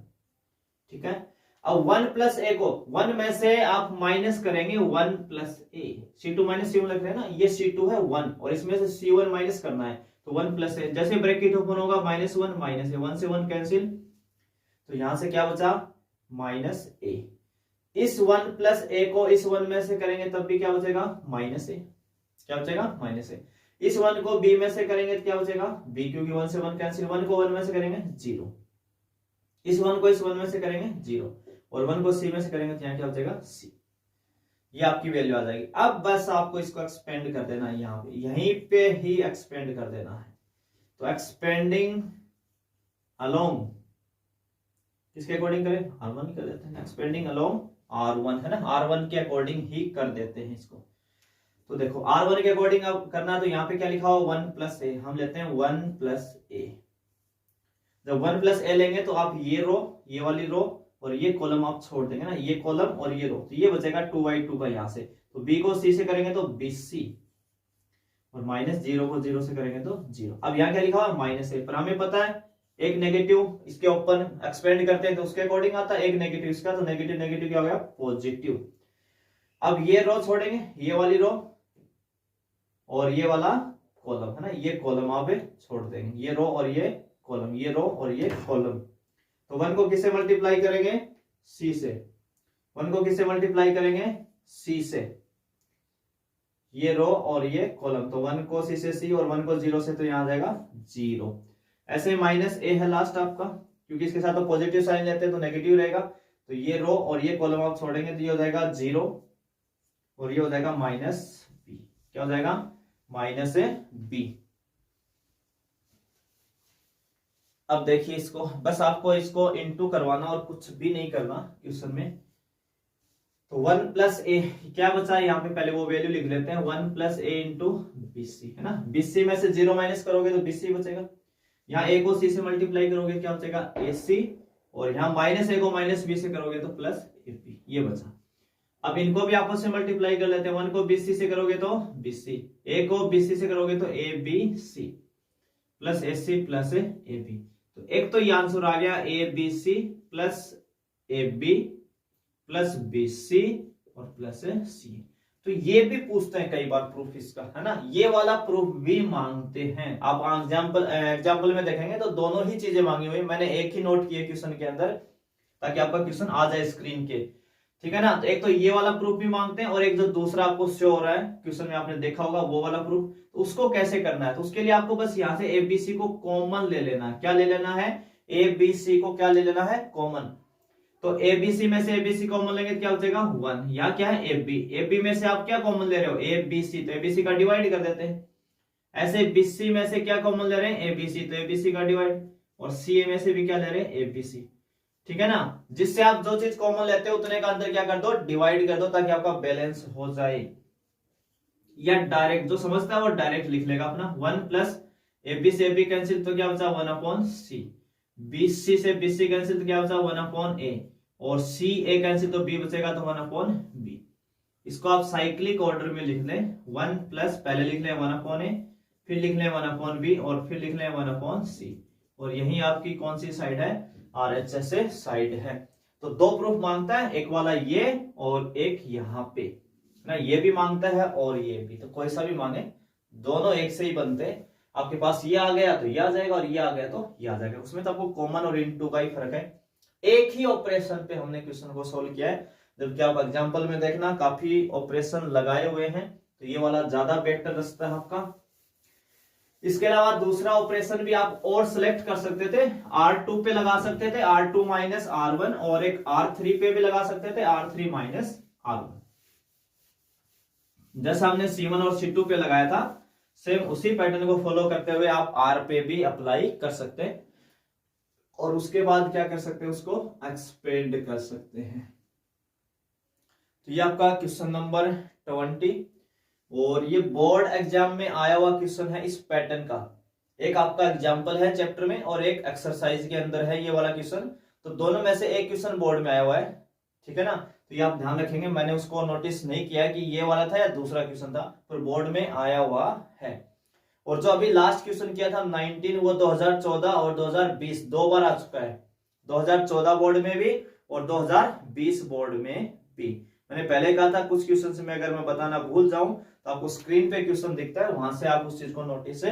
ठीक है। अब 1 प्लस ए को 1 में से आप माइनस करेंगे 1 प्लस ए, C2 माइनस C1 लिख रहे हैं ना, ये C2 है 1 और इसमें से C1 माइनस करना है, तो 1 प्लस ए, जैसे ब्रैकेट ओपन होगा -1 माइनस ए, 1 से 1 कैंसिल, तो यहां से क्या बचा माइनस ए। इस 1 प्लस ए को इस 1 में से करेंगे तब भी क्या बचेगा माइनस ए, क्या बचेगा माइनस ए। इस 1 को b में से करेंगे तो क्या बचेगा b, क्योंकि 1 से 1 कैंसिल, 1 को 1 में से करेंगे 0, इस 1 को इस 1 में से करेंगे 0 और 1 को c में से करेंगे तो यहाँ क्या बचेगा c, ये आपकी वैल्यू आ जाएगी। अब बस आपको इसको एक्सपेंड कर देना है, यहाँ पे यहीं पे ही एक्सपेंड कर देना है। तो एक्सपेंडिंग अलोंग किसके अकॉर्डिंग करें, R1 कर देते हैं, एक्सपेंडिंग अलोंग R1 है ना, R1 के अकॉर्डिंग ही कर देते हैं इसको। तो देखो R1 के अकॉर्डिंग अब करना, तो यहाँ पे क्या लिखा हुआ 1 प्लस ए, हम लेते हैं 1 प्लस ए। जब 1 प्लस ए लेंगे तो आप ये रो, ये वाली रो और ये कॉलम आप छोड़ देंगे ना, ये कॉलम और ये रो, तो ये बचेगा 2/2 का यहाँ से। तो b को c से करेंगे तो bc और माइनस 0 को 0 से करेंगे तो 0। अब यहाँ क्या लिखा हुआ माइनस ए, पर हमें पता है एक नेगेटिव इसके ऊपर एक्सपेंड करते हैं तो उसके अकॉर्डिंग आता है, एक नेगेटिव इसका, तो नेगेटिव नेगेटिव क्या हो गया पॉजिटिव। अब ये रो छोड़ेंगे, ये वाली रो और ये वाला कॉलम है ना, ये कॉलम आप छोड़ देंगे, ये रो और ये कॉलम, ये रो और ये कॉलम। तो 1 को किससे मल्टीप्लाई करेंगे c से, 1 को किससे मल्टीप्लाई करेंगे c से, ये रो और ये कॉलम। तो 1 को c से c और 1 को 0 से, तो यहां आ जाएगा 0। ऐसे माइनस ए है लास्ट आपका, क्योंकि इसके साथ तो पॉजिटिव साइन लेते हैं तो नेगेटिव रहेगा। तो ये रो और ये कॉलम आप छोड़ेंगे तो ये हो जाएगा 0 और ये हो जाएगा माइनस बी, क्या हो जाएगा माइनस बी। अब देखिए इसको, बस आपको इसको इनटू करवाना और कुछ भी नहीं करना क्वेश्चन में। तो 1 प्लस ए क्या बचा है यहाँ पे, पहले वो वैल्यू लिख लेते हैं, 1 प्लस ए इंटू बीसी है ना, बीसी में से 0 माइनस करोगे तो बीसी बचेगा, यहाँ ए को सी से मल्टीप्लाई करोगे क्या बचेगा ए सी, और यहाँ माइनस ए को माइनस बी से करोगे तो प्लस ए बी, ये बचा। अब इनको भी आपस में मल्टीप्लाई कर लेते हैं, 1 को बीसी से करोगे तो बीसी, ए को बीसी से करोगे तो A B C plus A C plus A B. तो एक तो ये आंसर आ गया A B C plus A B plus B C और प्लस सी। तो ये भी पूछते हैं कई बार प्रूफ इसका, है ना, ये वाला प्रूफ भी मांगते हैं। आप एग्जाम्पल में देखेंगे तो दोनों ही चीजें मांगी हुई, मैंने एक ही नोट किया क्वेश्चन के अंदर ताकि आपका क्वेश्चन आ जाए स्क्रीन के, ठीक है ना। तो एक तो ये वाला प्रूफ भी मांगते हैं और एक जो दूसरा आपको शो हो रहा है क्वेश्चन में आपने देखा होगा वो वाला प्रूफ, तो उसको कैसे करना है। तो उसके लिए आपको बस यहाँ से एबीसी को कॉमन ले लेना है। क्या ले लेना है, एबीसी को क्या ले लेना है कॉमन। तो एबीसी में से एबीसी कॉमन लेंगे तो क्या बचेगा 1, या क्या है एबी, एबी में से आप क्या कॉमन ले रहे हो एबीसी, तो एबीसी का डिवाइड कर देते हैं। ऐसे बीसी में से क्या कॉमन ले रहे हैं एबीसी, तो एबीसी का डिवाइड, और सी में से भी क्या ले रहे हैं एबीसी, ठीक है ना। जिससे आप जो चीज कॉमन लेते हो उतने का अंदर क्या कर दो डिवाइड कर दो ताकि आपका बैलेंस हो जाए। या डायरेक्ट जो समझता है वो डायरेक्ट लिख लेगा अपना, 1 प्लस एबी से एबी कैंसिल तो क्या बचा 1 अपॉन सी, बीसी से बीसी कैंसिल तो क्या बचा 1 अपॉन ए, और सी ए कैंसिल तो बी बचेगा तो 1 अपॉन बी। इसको आप साइक्लिक ऑर्डर में लिख लें, 1 प्लस पहले लिख लें 1 अपॉन ए, फिर लिख लें 1 अपॉन बी और फिर लिख लें 1 अपॉन सी। और यही आपकी कौन सी साइड है आरएचएस साइड है। तो दो प्रूफ मांगता है, एक वाला ये और एक यहाँ पे ना, ये भी मांगता है और ये भी, तो कोई सा भी मांगे दोनों एक से ही बनते हैं। आपके पास ये आ गया तो ये आ जाएगा और ये आ गया तो ये आ जाएगा, उसमें तो आपको कॉमन और इनटू का ही फर्क है। एक ही ऑपरेशन पे हमने क्वेश्चन को सोल्व किया है, जबकि आप एग्जांपल में देखना काफी ऑपरेशन लगाए हुए हैं, तो ये वाला ज्यादा बेटर रास्ता है आपका। इसके अलावा दूसरा ऑपरेशन भी आप और सिलेक्ट कर सकते थे, R2 पे लगा सकते थे R2 माइनस R1, और एक R3 पे भी लगा सकते थे R3 माइनस R1। जैसा हमने C1 और C2 पे लगाया था, सेम उसी पैटर्न को फॉलो करते हुए आप R पे भी अप्लाई कर सकते हैं और उसके बाद क्या कर सकते हैं, उसको एक्सपेंड कर सकते हैं। तो ये आपका क्वेश्चन नंबर 20 और ये बोर्ड एग्जाम में आया हुआ क्वेश्चन है इस पैटर्न का। एक आपका एग्जाम्पल है चैप्टर में और एक एक्सरसाइज के अंदर है ये वाला क्वेश्चन, तो दोनों में से एक क्वेश्चन बोर्ड में आया हुआ है, ठीक है ना। तो ये आप ध्यान रखेंगे, मैंने उसको नोटिस नहीं किया कि ये वाला था या दूसरा क्वेश्चन था, पर बोर्ड में आया हुआ है। और जो अभी लास्ट क्वेश्चन किया था 19, वो 2014 और 2020 दो बार आ चुका है, 2014 बोर्ड में भी और 2020 बोर्ड में भी। मैंने पहले कहा था कुछ क्वेश्चन में अगर मैं बताना भूल जाऊं तो आपको स्क्रीन पे क्वेश्चन दिखता है, वहां से आप उस चीज को नोटिस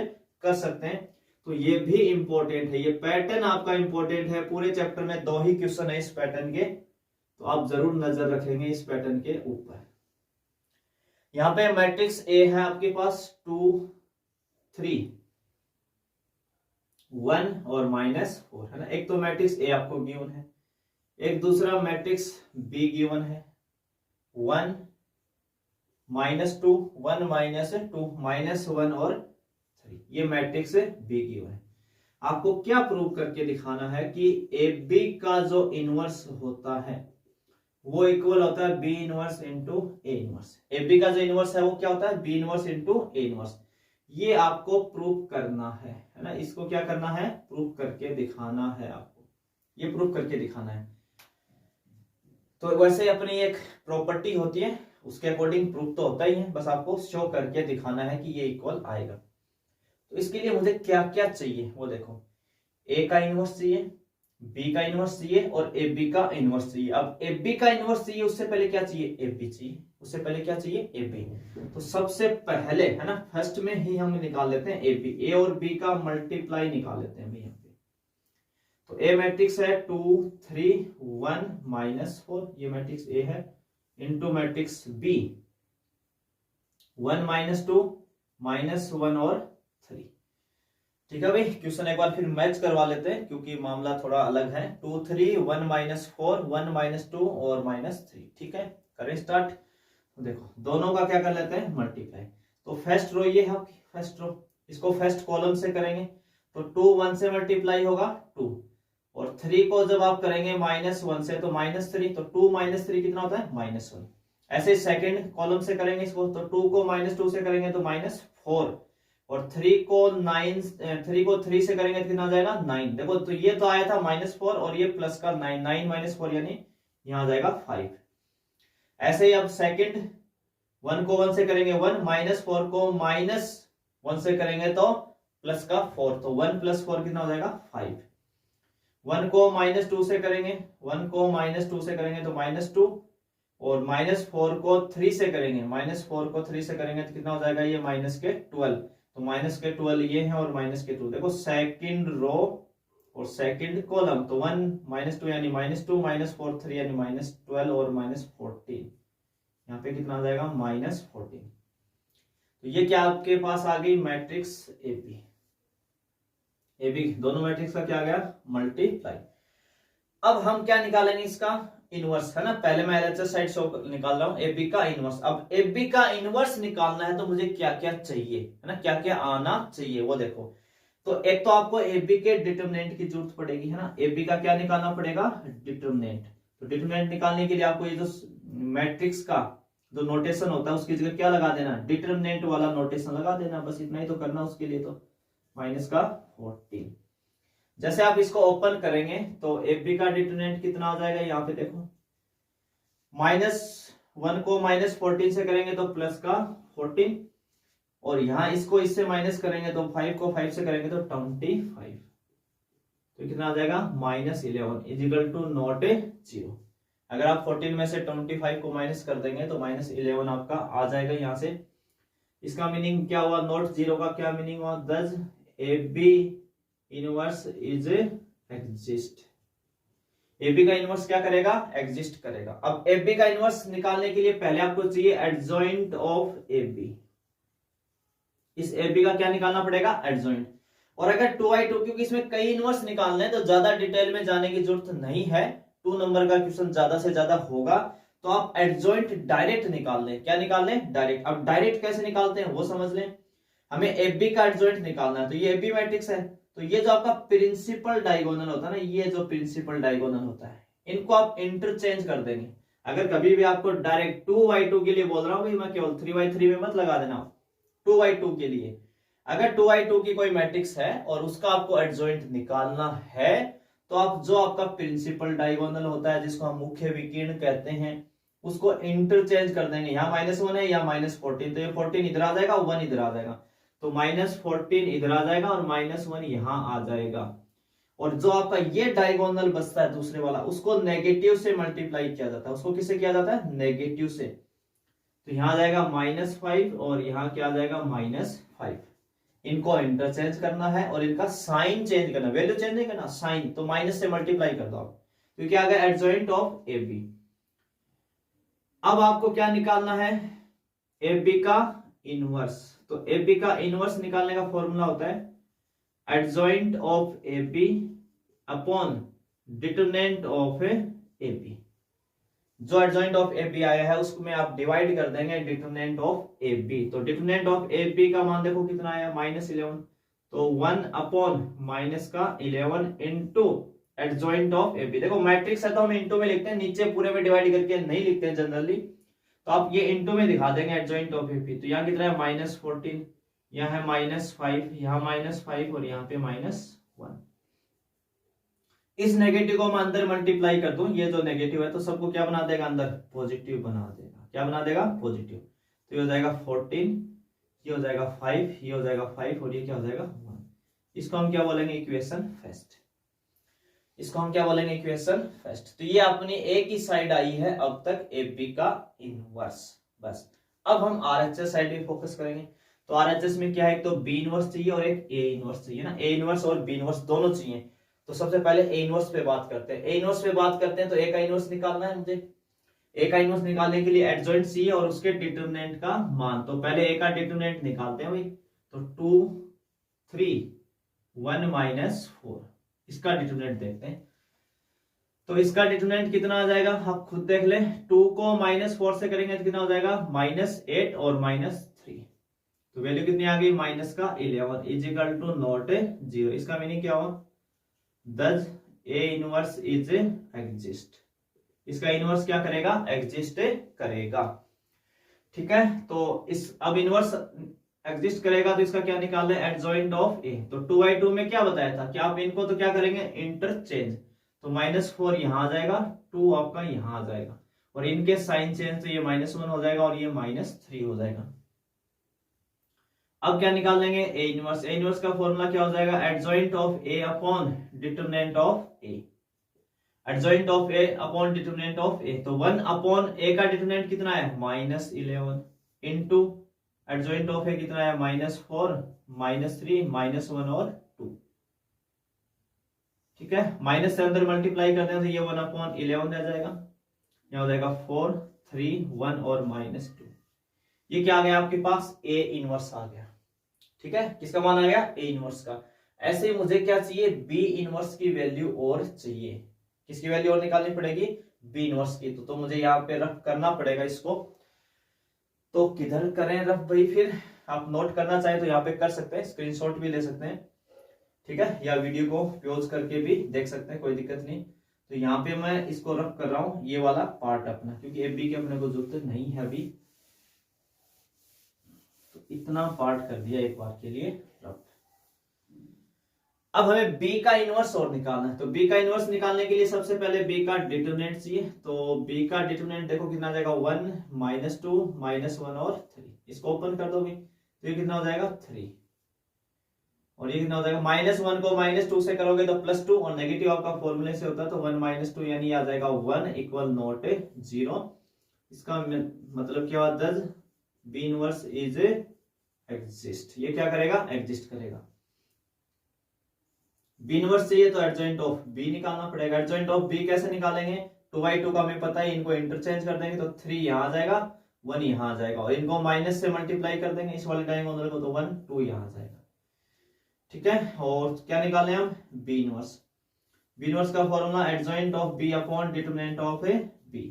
कर सकते हैं। तो ये भी इंपॉर्टेंट है, ये पैटर्न आपका इंपॉर्टेंट है। पूरे चैप्टर में 2 ही क्वेश्चन है इस पैटर्न के, तो आप जरूर नजर रखेंगे इस पैटर्न के ऊपर। यहाँ पे मैट्रिक्स ए है आपके पास 2 3 1 और -4 है ना। एक तो मैट्रिक्स ए आपको गिवन है, एक दूसरा मैट्रिक्स बी गिवन है 1 -2 1 -2 -1 और 3, ये मैट्रिक्स बी गिवन है। आपको क्या प्रूव करके दिखाना है कि ए बी का जो इनवर्स होता है वो इक्वल होता है B inverse into A inverse. A B का जो इनवर्स है वो क्या होता है, B inverse into A inverse. ये आपको प्रूव करना है ना। इसको क्या करना है, प्रूव करके दिखाना है आपको, ये प्रूव करके दिखाना है। तो वैसे अपनी एक प्रॉपर्टी होती है, उसके अकॉर्डिंग प्रूव तो होता ही है, बस आपको शो करके दिखाना है कि ये इक्वल आएगा। तो इसके लिए मुझे क्या क्या चाहिए वो देखो, ए का इनवर्स चाहिए, बी का इनवर्स चाहिए और ए बी का इनवर्स चाहिए। अब ए बी का इनवर्स चाहिए, उससे पहले क्या चाहिए, ए बी चाहिए। उससे पहले क्या चाहिए, ए बी। तो सबसे पहले है ना, फर्स्ट में ही हम निकाल लेते हैं ए बी, ए और बी का मल्टीप्लाई निकाल लेते हैं यहाँ पे। तो ए मैट्रिक्स है 2 3 1 -4, ये मैट्रिक्स ए है, इंटू मैट्रिक्स बी 1 -2 -1 और 3। ठीक है भाई, क्वेश्चन एक बार फिर मैच करवा लेते हैं क्योंकि मामला थोड़ा अलग है। 2 3 1 -4 1 -2 और -3, ठीक है। करें स्टार्ट। तो देखो दोनों का क्या कर लेते हैं, मल्टीप्लाई। तो फर्स्ट रो ये है आपकी फर्स्ट रो, इसको फर्स्ट कॉलम से करेंगे तो 2 1 से मल्टीप्लाई होगा 2 और 3 को जब आप करेंगे -1 से तो -3, तो 2 -3 कितना होता है, -1। ऐसे सेकंड कॉलम से करेंगे इसको, तो 2 को -2 से करेंगे तो -4 और 3 को 3 से करेंगे तो कितना आ जाएगा 9। देखो तो ये तो आया था -4 और ये प्लस का 9 9 -4 यानी यहां आ जाएगा 5। ऐसे ही अब सेकंड 1 को 1 से करेंगे 1 -4 को -1 से करेंगे तो प्लस का 4, तो 1 + 4 कितना हो जाएगा 5। 1 को -2 से करेंगे, 1 को -2 से करेंगे तो -2 और -4 को 3 से करेंगे, -4 को 3 से करेंगे तो कितना हो जाएगा ये -12। तो -12 ये है और -2। देखो सेकंड रो और सेकंड कॉलम, तो 1 -2 यानी -2 -4 3 यानी -12 और -14, यहाँ पे कितना आ जाएगा -14। तो ये क्या आपके पास आ गई मैट्रिक्स एबी। एबी दोनों मैट्रिक्स का क्या आ गया, मल्टीप्लाई। अब हम क्या निकालेंगे, इसका इनवर्स है ना। पहले मैं एलएचएस साइड शो निकाल रहा हूं एबी का इनवर्स। अब एबी का इनवर्स निकालना है तो मुझे क्या क्या चाहिए है ना, क्या क्या आना चाहिए वो देखो। तो एक तो आपको एबी के डिटरमिनेंट की जरूरत पड़ेगी है ना। एबी का क्या निकालना पड़ेगा, डिटरमिनेंट। तो डिटरमिनेंट निकालने के लिए आपको ये जो मैट्रिक्स का जो नोटेशन होता है उसकी जगह क्या लगा देना, डिटरमिनेंट वाला नोटेशन लगा देना, बस इतना ही तो करना उसके लिए। तो -14। जैसे आप इसको ओपन करेंगे तो एबी का डिटरमिनेंट कितना आ जाएगा, यहाँ पे देखो -1 को -14 से करेंगे तो प्लस का 14 और यहां इसको इससे माइनस करेंगे तो 5 को 5 से करेंगे तो 25। तो कितना आ जाएगा -11 इजिकल टू नॉट 0। अगर आप 14 में से 25 को माइनस कर देंगे तो -11 आपका आ जाएगा यहाँ से। इसका मीनिंग क्या हुआ, नॉट 0 का क्या मीनिंग हुआ, thus A B inverse is exist. AB का इनवर्स क्या करेगा, एग्जिस्ट करेगा। अब AB का इनवर्स निकालने के लिए पहले आपको चाहिए एडजॉइंट ऑफ AB। इस AB का क्या निकालना पड़ेगा, एडजॉइंट। और अगर 2x2, क्योंकि इसमें कई इनवर्स निकालने हैं तो ज्यादा डिटेल में जाने की जरूरत नहीं है, 2 नंबर का क्वेश्चन ज्यादा से ज्यादा होगा। तो आप एडजॉइंट डायरेक्ट निकाल लें। क्या निकाल लें? डायरेक्ट। अब डायरेक्ट कैसे निकालते हैं वो समझ लें। हमें एफ बी का एडजॉइंट निकालना है, तो ये एफ बी मैट्रिक्स है, तो ये जो आपका प्रिंसिपल डायगोनल होता है ना, ये जो प्रिंसिपल डायगोनल होता है, इनको आप इंटरचेंज कर देंगे। अगर कभी भी आपको डायरेक्ट 2/2 के लिए बोल रहा हूँ भाई, मैं केवल 3/3 में मत लगा देना, 2/2 के लिए अगर 2/2 की कोई मैट्रिक्स है और उसका आपको एडजॉइंट निकालना है, तो आप जो आपका प्रिंसिपल डायगोनल होता है, जिसको हम मुख्य विकर्ण कहते हैं, उसको इंटरचेंज कर देंगे। यहाँ -1 है या -14, तो ये 14 इधर आ जाएगा, 1 इधर आ जाएगा, तो -14 इधर आ जाएगा और -1 यहां आ जाएगा। और जो आपका ये डायगोनल बचता है दूसरे वाला, उसको नेगेटिव से मल्टीप्लाई किया जाता है। उसको किससे किया जाता है? नेगेटिव से। तो यहां आ जाएगा -5 और यहां क्या आ जाएगा? -5। इनको इंटरचेंज करना है और इनका साइन चेंज करना, वैल्यू चेंज नहीं करना, साइन। तो माइनस से मल्टीप्लाई कर दो आप, तो क्या आ गया? Adjoint of A B. अब आपको क्या निकालना है? ए बी का इनवर्स। तो ए बी का इनवर्स निकालने का फॉर्मूला होता है adjoint of A B upon determinant of A B. जो एडजॉइंट ऑफ ए बी आया है उसको में आप डिवाइड कर देंगे डिटरमिनेंट ऑफ ए बी। तो डिटरमिनेंट ऑफ ए बी का मान देखो कितना आया? -11। तो 1 अपॉन माइनस का 11 into adjoint of A B. देखो मैट्रिक्स है तो हम इंटू में लिखते हैं, नीचे पूरे में डिवाइड करके नहीं लिखते हैं जनरली, तो आप ये इंटू में दिखा देंगे एडजॉइंट ऑफ ए बी। तो यहाँ कितना है? -14, यहाँ है -5, यहाँ -5 और यहाँ पे -1। इस नेगेटिव को मैं अंदर मल्टीप्लाई कर दूं, ये जो नेगेटिव है तो सबको क्या बना देगा? अंदर पॉजिटिव बना देगा। क्या बना देगा? पॉजिटिव। तो ये हो जाएगा 14, ये हो जाएगा 5, ये हो जाएगा 5 और ये क्या हो जाएगा? 1। इसको हम क्या बोलेंगे? Equation first. इसको हम क्या बोलेंगे? Equation first. तो ये अपनी एक ही साइड आई है अब तक, ए बी का इनवर्स। बस अब हम आरएचएस साइड पे फोकस करेंगे। तो आरएचएस में क्या है? एक तो बी इनवर्स चाहिए और एक ए इनवर्स चाहिए ना। ए इनवर्स और बी इनवर्स दोनों चाहिए। तो सबसे पहले ए इनवर्स पे बात करते हैं। ए इनवर्स पे बात करते हैं तो ए का इनवर्स निकालना है मुझे। ए का इनवर्स निकालने के लिए एडजॉइंट चाहिए और उसके डिटरमिनेंट का मान। तो पहले ए का डिटरमिनेंट निकालते हैं भाई। तो 2 3 1 -4 इसका डिटरमिनेंट देखते हैं। तो इसका डिटरमिनेंट कितना आ जाएगा? आप खुद देख ले। 2 को -4 से करेंगे तो कितना हो जाएगा? -8 और -3। तो वैल्यू कितनी आ गई? -11 इज इक्वल टू नॉट 0। इसका मीनिंग क्या हुआ? Does A inverse is exist. इसका इनवर्स क्या करेगा? एग्जिस्ट करेगा। ठीक है, तो इस अब इनवर्स एग्जिस्ट करेगा तो इसका क्या निकाल रहे? Adjoint of A. तो 2/2 में क्या बताया था कि आप इनको तो क्या करेंगे? इंटरचेंज। तो -4 यहां आ जाएगा, 2 आपका यहां आ जाएगा और इनके साइन चेंज, तो ये -1 हो जाएगा और ये -3 हो जाएगा। अब क्या निकाल लेंगे? A inverse. ए इनवर्स का फॉर्मूला क्या हो जाएगा? Adjoint of A upon determinant of A. Adjoint of A upon determinant of A. तो 1 अपॉन ए का डिटरमिनेंट कितना है? -11 इंटू एडजॉइंट ऑफ ए कितना है? -4 -3 -1 और 2। ठीक है, माइनस से अंदर मल्टीप्लाई करते हैं तो ये 1/11 रह जाएगा। यहां हो जाएगा 4 3 1 और -2। ये क्या आ गया आपके पास? ए इनवर्स आ गया। ठीक है, किसका मान आ गया? ए इनवर्स का। ऐसे मुझे क्या चाहिए? बी इनवर्स की वैल्यू और चाहिए। किसकी वैल्यू और निकालनी पड़ेगी? बी इनवर्स की। तो मुझे यहाँ पे रफ करना पड़ेगा इसको। तो किधर करें रफ भाई? फिर आप नोट करना चाहें तो यहाँ पे कर सकते हैं, स्क्रीनशॉट भी ले सकते हैं। ठीक है, या वीडियो को पॉज करके भी देख सकते हैं, कोई दिक्कत नहीं। तो यहाँ पे मैं इसको रफ कर रहा हूँ, ये वाला पार्ट अपना, क्योंकि ए बी की अपने को जरूरत नहीं है अभी। इतना पार्ट कर दिया एक बार के लिए रफ। अब हमें b का इनवर्स और निकालना है। तो b का इनवर्स निकालने के लिए सबसे पहले b का डिटरमिनेंट चाहिए। तो b का डिटरमिनेंट देखो कितना आ जाएगा? 1 -2 -1 और 3। इसको ओपन कर दोगे तो ये कितना हो जाएगा? 3। और ये कितना हो जाएगा? -1 को -2 से करोगे तो +2 और नेगेटिव आपका फॉर्मूले से होता है, तो 1 -2 यानी आ जाएगा 1 = नॉट 0। इसका मतलब क्या हुआ? दस b इनवर्स इज एग्जिस्ट। ये क्या करेगा? एग्जिस्ट करेगा। बी इनवर्स चाहिए तो एडजॉइंट ऑफ बी निकालना पड़ेगा। एडजॉइंट ऑफ बी कैसे निकालेंगे? 2/2 का हमें पता है, इनको इंटरचेंज कर देंगे तो 3 यहां आ जाएगा, 1 यहां आ जाएगा और इनको माइनस से मल्टीप्लाई कर देंगे इस वाले डायगोनल को, तो 1 2 यहां आ जाएगा। ठीक है, और क्या निकाले हम? B inverse. बी इनवर्स का formula adjoint of B upon determinant of A B.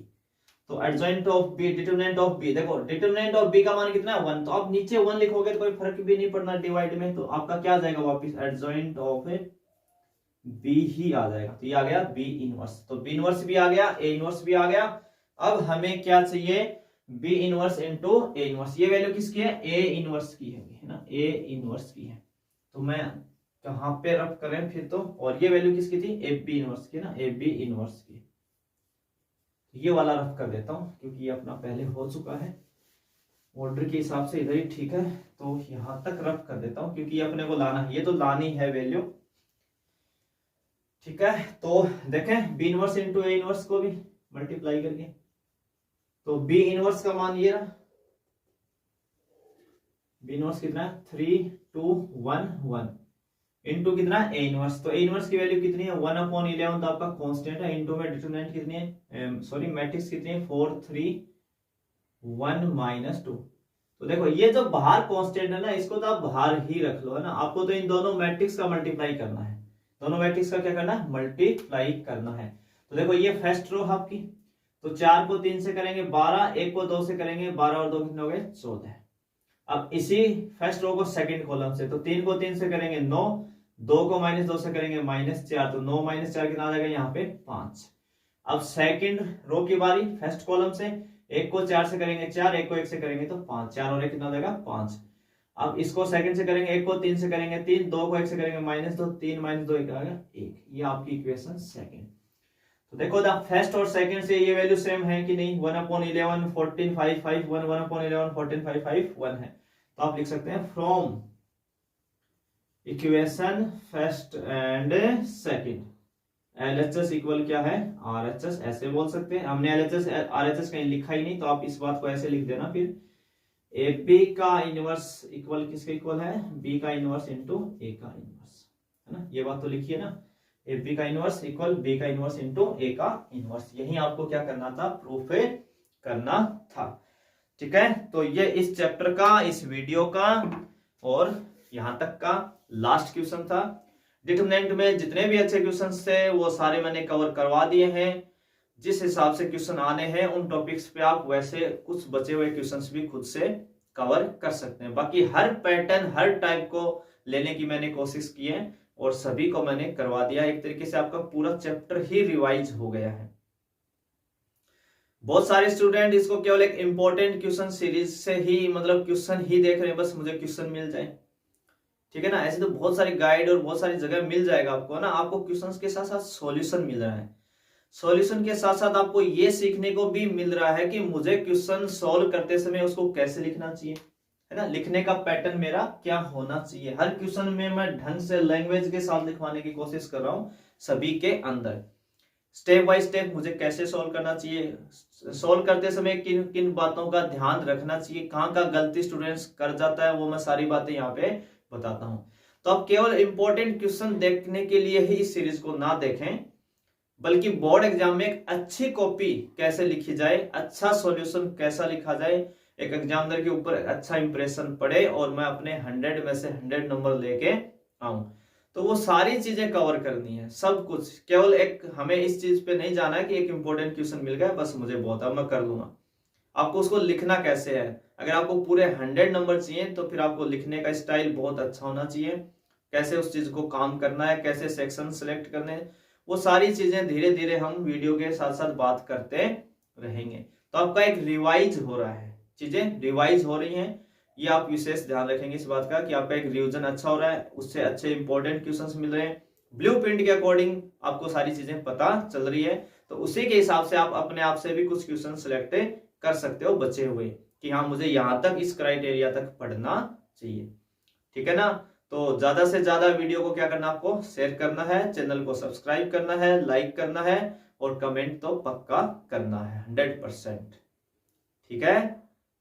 तो adjoint of B, determinant of B, देखो डिटरमिनेंट ऑफ बी का मान कितना है 1, तो आप नीचे 1 लिखोगे तो कोई फर्क भी नहीं पड़ना डिवाइड में, तो आपका क्या आ जाएगा वापस एडजॉइंट ऑफ बी ही आ जाएगा। तो ये आ गया बी इनवर्स, तो बी इनवर्स भी आ गया, ए इनवर्स भी आ गया। अब हमें क्या चाहिए, B inverse into A inverse. ये वैल्यू किसकी है, ए इनवर्स की है ना, ए इनवर्स की है। तो मैं कहां पे रफ करें फिर तो, और ये वैल्यू किसकी थी, ए बी इनवर्स की ना, ए बी इनवर्स की। ये वाला रफ कर देता हूं क्योंकि ये अपना पहले हो चुका है, ऑर्डर के हिसाब से इधर ही ठीक है। तो यहां तक रफ कर देता हूं क्योंकि अपने को लाना है, ये तो लानी है वैल्यू, ठीक है। तो देखें B inverse into A inverse को भी मल्टीप्लाई करके, तो बी इनवर्स का मान ये रहा, बी इनवर्स कितना है 3 2 1 1 इंटू कितना ए इनवर्स, तो ए इनवर्स की वैल्यू कितनी है 1/11, तो आपका कांस्टेंट है, इंटू में डिटरमिनेंट कितनी है, सॉरी मैट्रिक्स कितनी है 4 3 1 -2। तो देखो ये जो बाहर कांस्टेंट है ना, इसको तो आप बाहर ही रख लो है ना, आपको तो इन दोनों मैट्रिक्स का मल्टीप्लाई करना है, दोनों मैट्रिक्स का क्या करना है, मल्टीप्लाई करना है। तो देखो ये फर्स्ट रो आपकी, तो 4 को 3 से करेंगे 12, 1 को 2 से करेंगे 12 और 2 कितने हो गए 14। अब इसी फर्स्ट रो को सेकंड कॉलम से, तो 3 को 3 से करेंगे 9, 2 को -2 से करेंगे -4, तो 9 -4 कितना आ जाएगा यहाँ पे 5। अब सेकंड रो की बारी, फर्स्ट कॉलम से 1 को 4 से करेंगे 4, 1 को 1 से करेंगे तो 5, 4 और 1 कितना आ जाएगा 5। अब इसको सेकंड से करेंगे, 1 को 3 से करेंगे 3, 2 को 1 से करेंगे -2, 3 -2 1 आ गया 1। ये आपकी इक्वेशन सेकंड। तो देखो द फर्स्ट और सेकंड से ये वैल्यू सेम है कि नहीं, 1/11 14 5 5 1, 1/11 14 5 5 1 है। तो आप लिख सकते हैं from equation first and second LHS equal क्या है RHS, ऐसे बोल सकते हैं। हमने LHS RHS कहीं लिखा ही नहीं, तो आप इस बात को ऐसे लिख देना फिर, ए बी का इनवर्स इक्वल किसके इक्वल है, बी का इनवर्स इंटू ए का इनवर्स, है ना, ये बात तो लिखिए ना, ए बी का इनवर्स इक्वल बी का इनवर्स इंटू ए का इनवर्स। यही आपको क्या करना था, प्रूफ करना था, ठीक है। तो ये इस चैप्टर का, इस वीडियो का और यहां तक का लास्ट क्वेश्चन था। डिटरमिनेंट में जितने भी अच्छे क्वेश्चन थे वो सारे मैंने कवर करवा दिए हैं। जिस हिसाब से क्वेश्चन आने हैं उन टॉपिक्स पे आप वैसे कुछ बचे हुए क्वेश्चंस भी खुद से कवर कर सकते हैं। बाकी हर पैटर्न, हर टाइप को लेने की मैंने कोशिश की है और सभी को मैंने करवा दिया। एक तरीके से आपका पूरा चैप्टर ही रिवाइज हो गया है। बहुत सारे स्टूडेंट इसको केवल एक इंपॉर्टेंट क्वेश्चन सीरीज से ही, मतलब क्वेश्चन ही देख रहे हैं, बस मुझे क्वेश्चन मिल जाए, ठीक है ना। ऐसे तो बहुत सारी गाइड और बहुत सारी जगह मिल जाएगा आपको ना, आपको क्वेश्चंस के साथ साथ सॉल्यूशन मिल रहा है। सॉल्यूशन के साथ साथ आपको ये सीखने को भी मिल रहा है कि मुझे क्वेश्चन सॉल्व करते समय उसको कैसे लिखना चाहिए, है ना, लिखने का पैटर्न मेरा क्या होना चाहिए। हर क्वेश्चन में मैं ढंग से लैंग्वेज के साथ लिखवाने की कोशिश कर रहा हूं सभी के अंदर। स्टेप बाय स्टेप मुझे कैसे सॉल्व करना चाहिए, सॉल्व करते समय किन किन बातों का ध्यान रखना चाहिए, कहाँ का गलती स्टूडेंट्स कर जाता है, वो मैं सारी बातें यहाँ पे बताता हूं। तो आप केवल इंपॉर्टेंट क्वेश्चन देखने के लिए ही इस सीरीज को ना देखें, बल्कि बोर्ड एग्जाम में एक अच्छी कॉपी कैसे लिखी जाए, अच्छा सॉल्यूशन कैसा लिखा जाए, एक एग्जामिनर के ऊपर अच्छा इंप्रेशन पड़े और मैं अपने 100 में से 100 नंबर लेके आऊं, तो वो सारी चीजें कवर करनी है, सब कुछ। केवल एक हमें इस चीज पे नहीं जाना है कि एक इंपॉर्टेंट क्वेश्चन मिल गया बस मुझे बहुत है मैं कर लूंगा। आपको उसको लिखना कैसे है, अगर आपको पूरे 100 नंबर चाहिए तो फिर आपको लिखने का स्टाइल बहुत अच्छा होना चाहिए, कैसे उस चीज को काम करना है, कैसे सेक्शन सेलेक्ट करने हैं, वो सारी चीजें धीरे धीरे हम वीडियो के साथ साथ बात करते रहेंगे। तो आपका एक रिवाइज हो रहा है, चीजें रिवाइज हो रही हैं, ये आप विशेष ध्यान रखेंगे इस बात का कि आपका एक रिवीजन अच्छा हो रहा है, उससे अच्छे इंपॉर्टेंट क्वेश्चंस मिल रहे हैं, ब्लूप्रिंट के अकॉर्डिंग आपको सारी चीजें पता चल रही है। तो उसी के हिसाब से आप अपने आप से भी कुछ क्वेश्चन सिलेक्ट कर सकते हो बचे हुए कि हाँ मुझे यहां तक इस क्राइटेरिया तक पढ़ना चाहिए, ठीक है ना। तो ज्यादा से ज्यादा वीडियो को क्या करना, आपको शेयर करना है, चैनल को सब्सक्राइब करना है, लाइक करना है और कमेंट तो पक्का करना है 100%, ठीक है।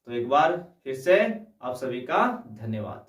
तो एक बार फिर से आप सभी का धन्यवाद।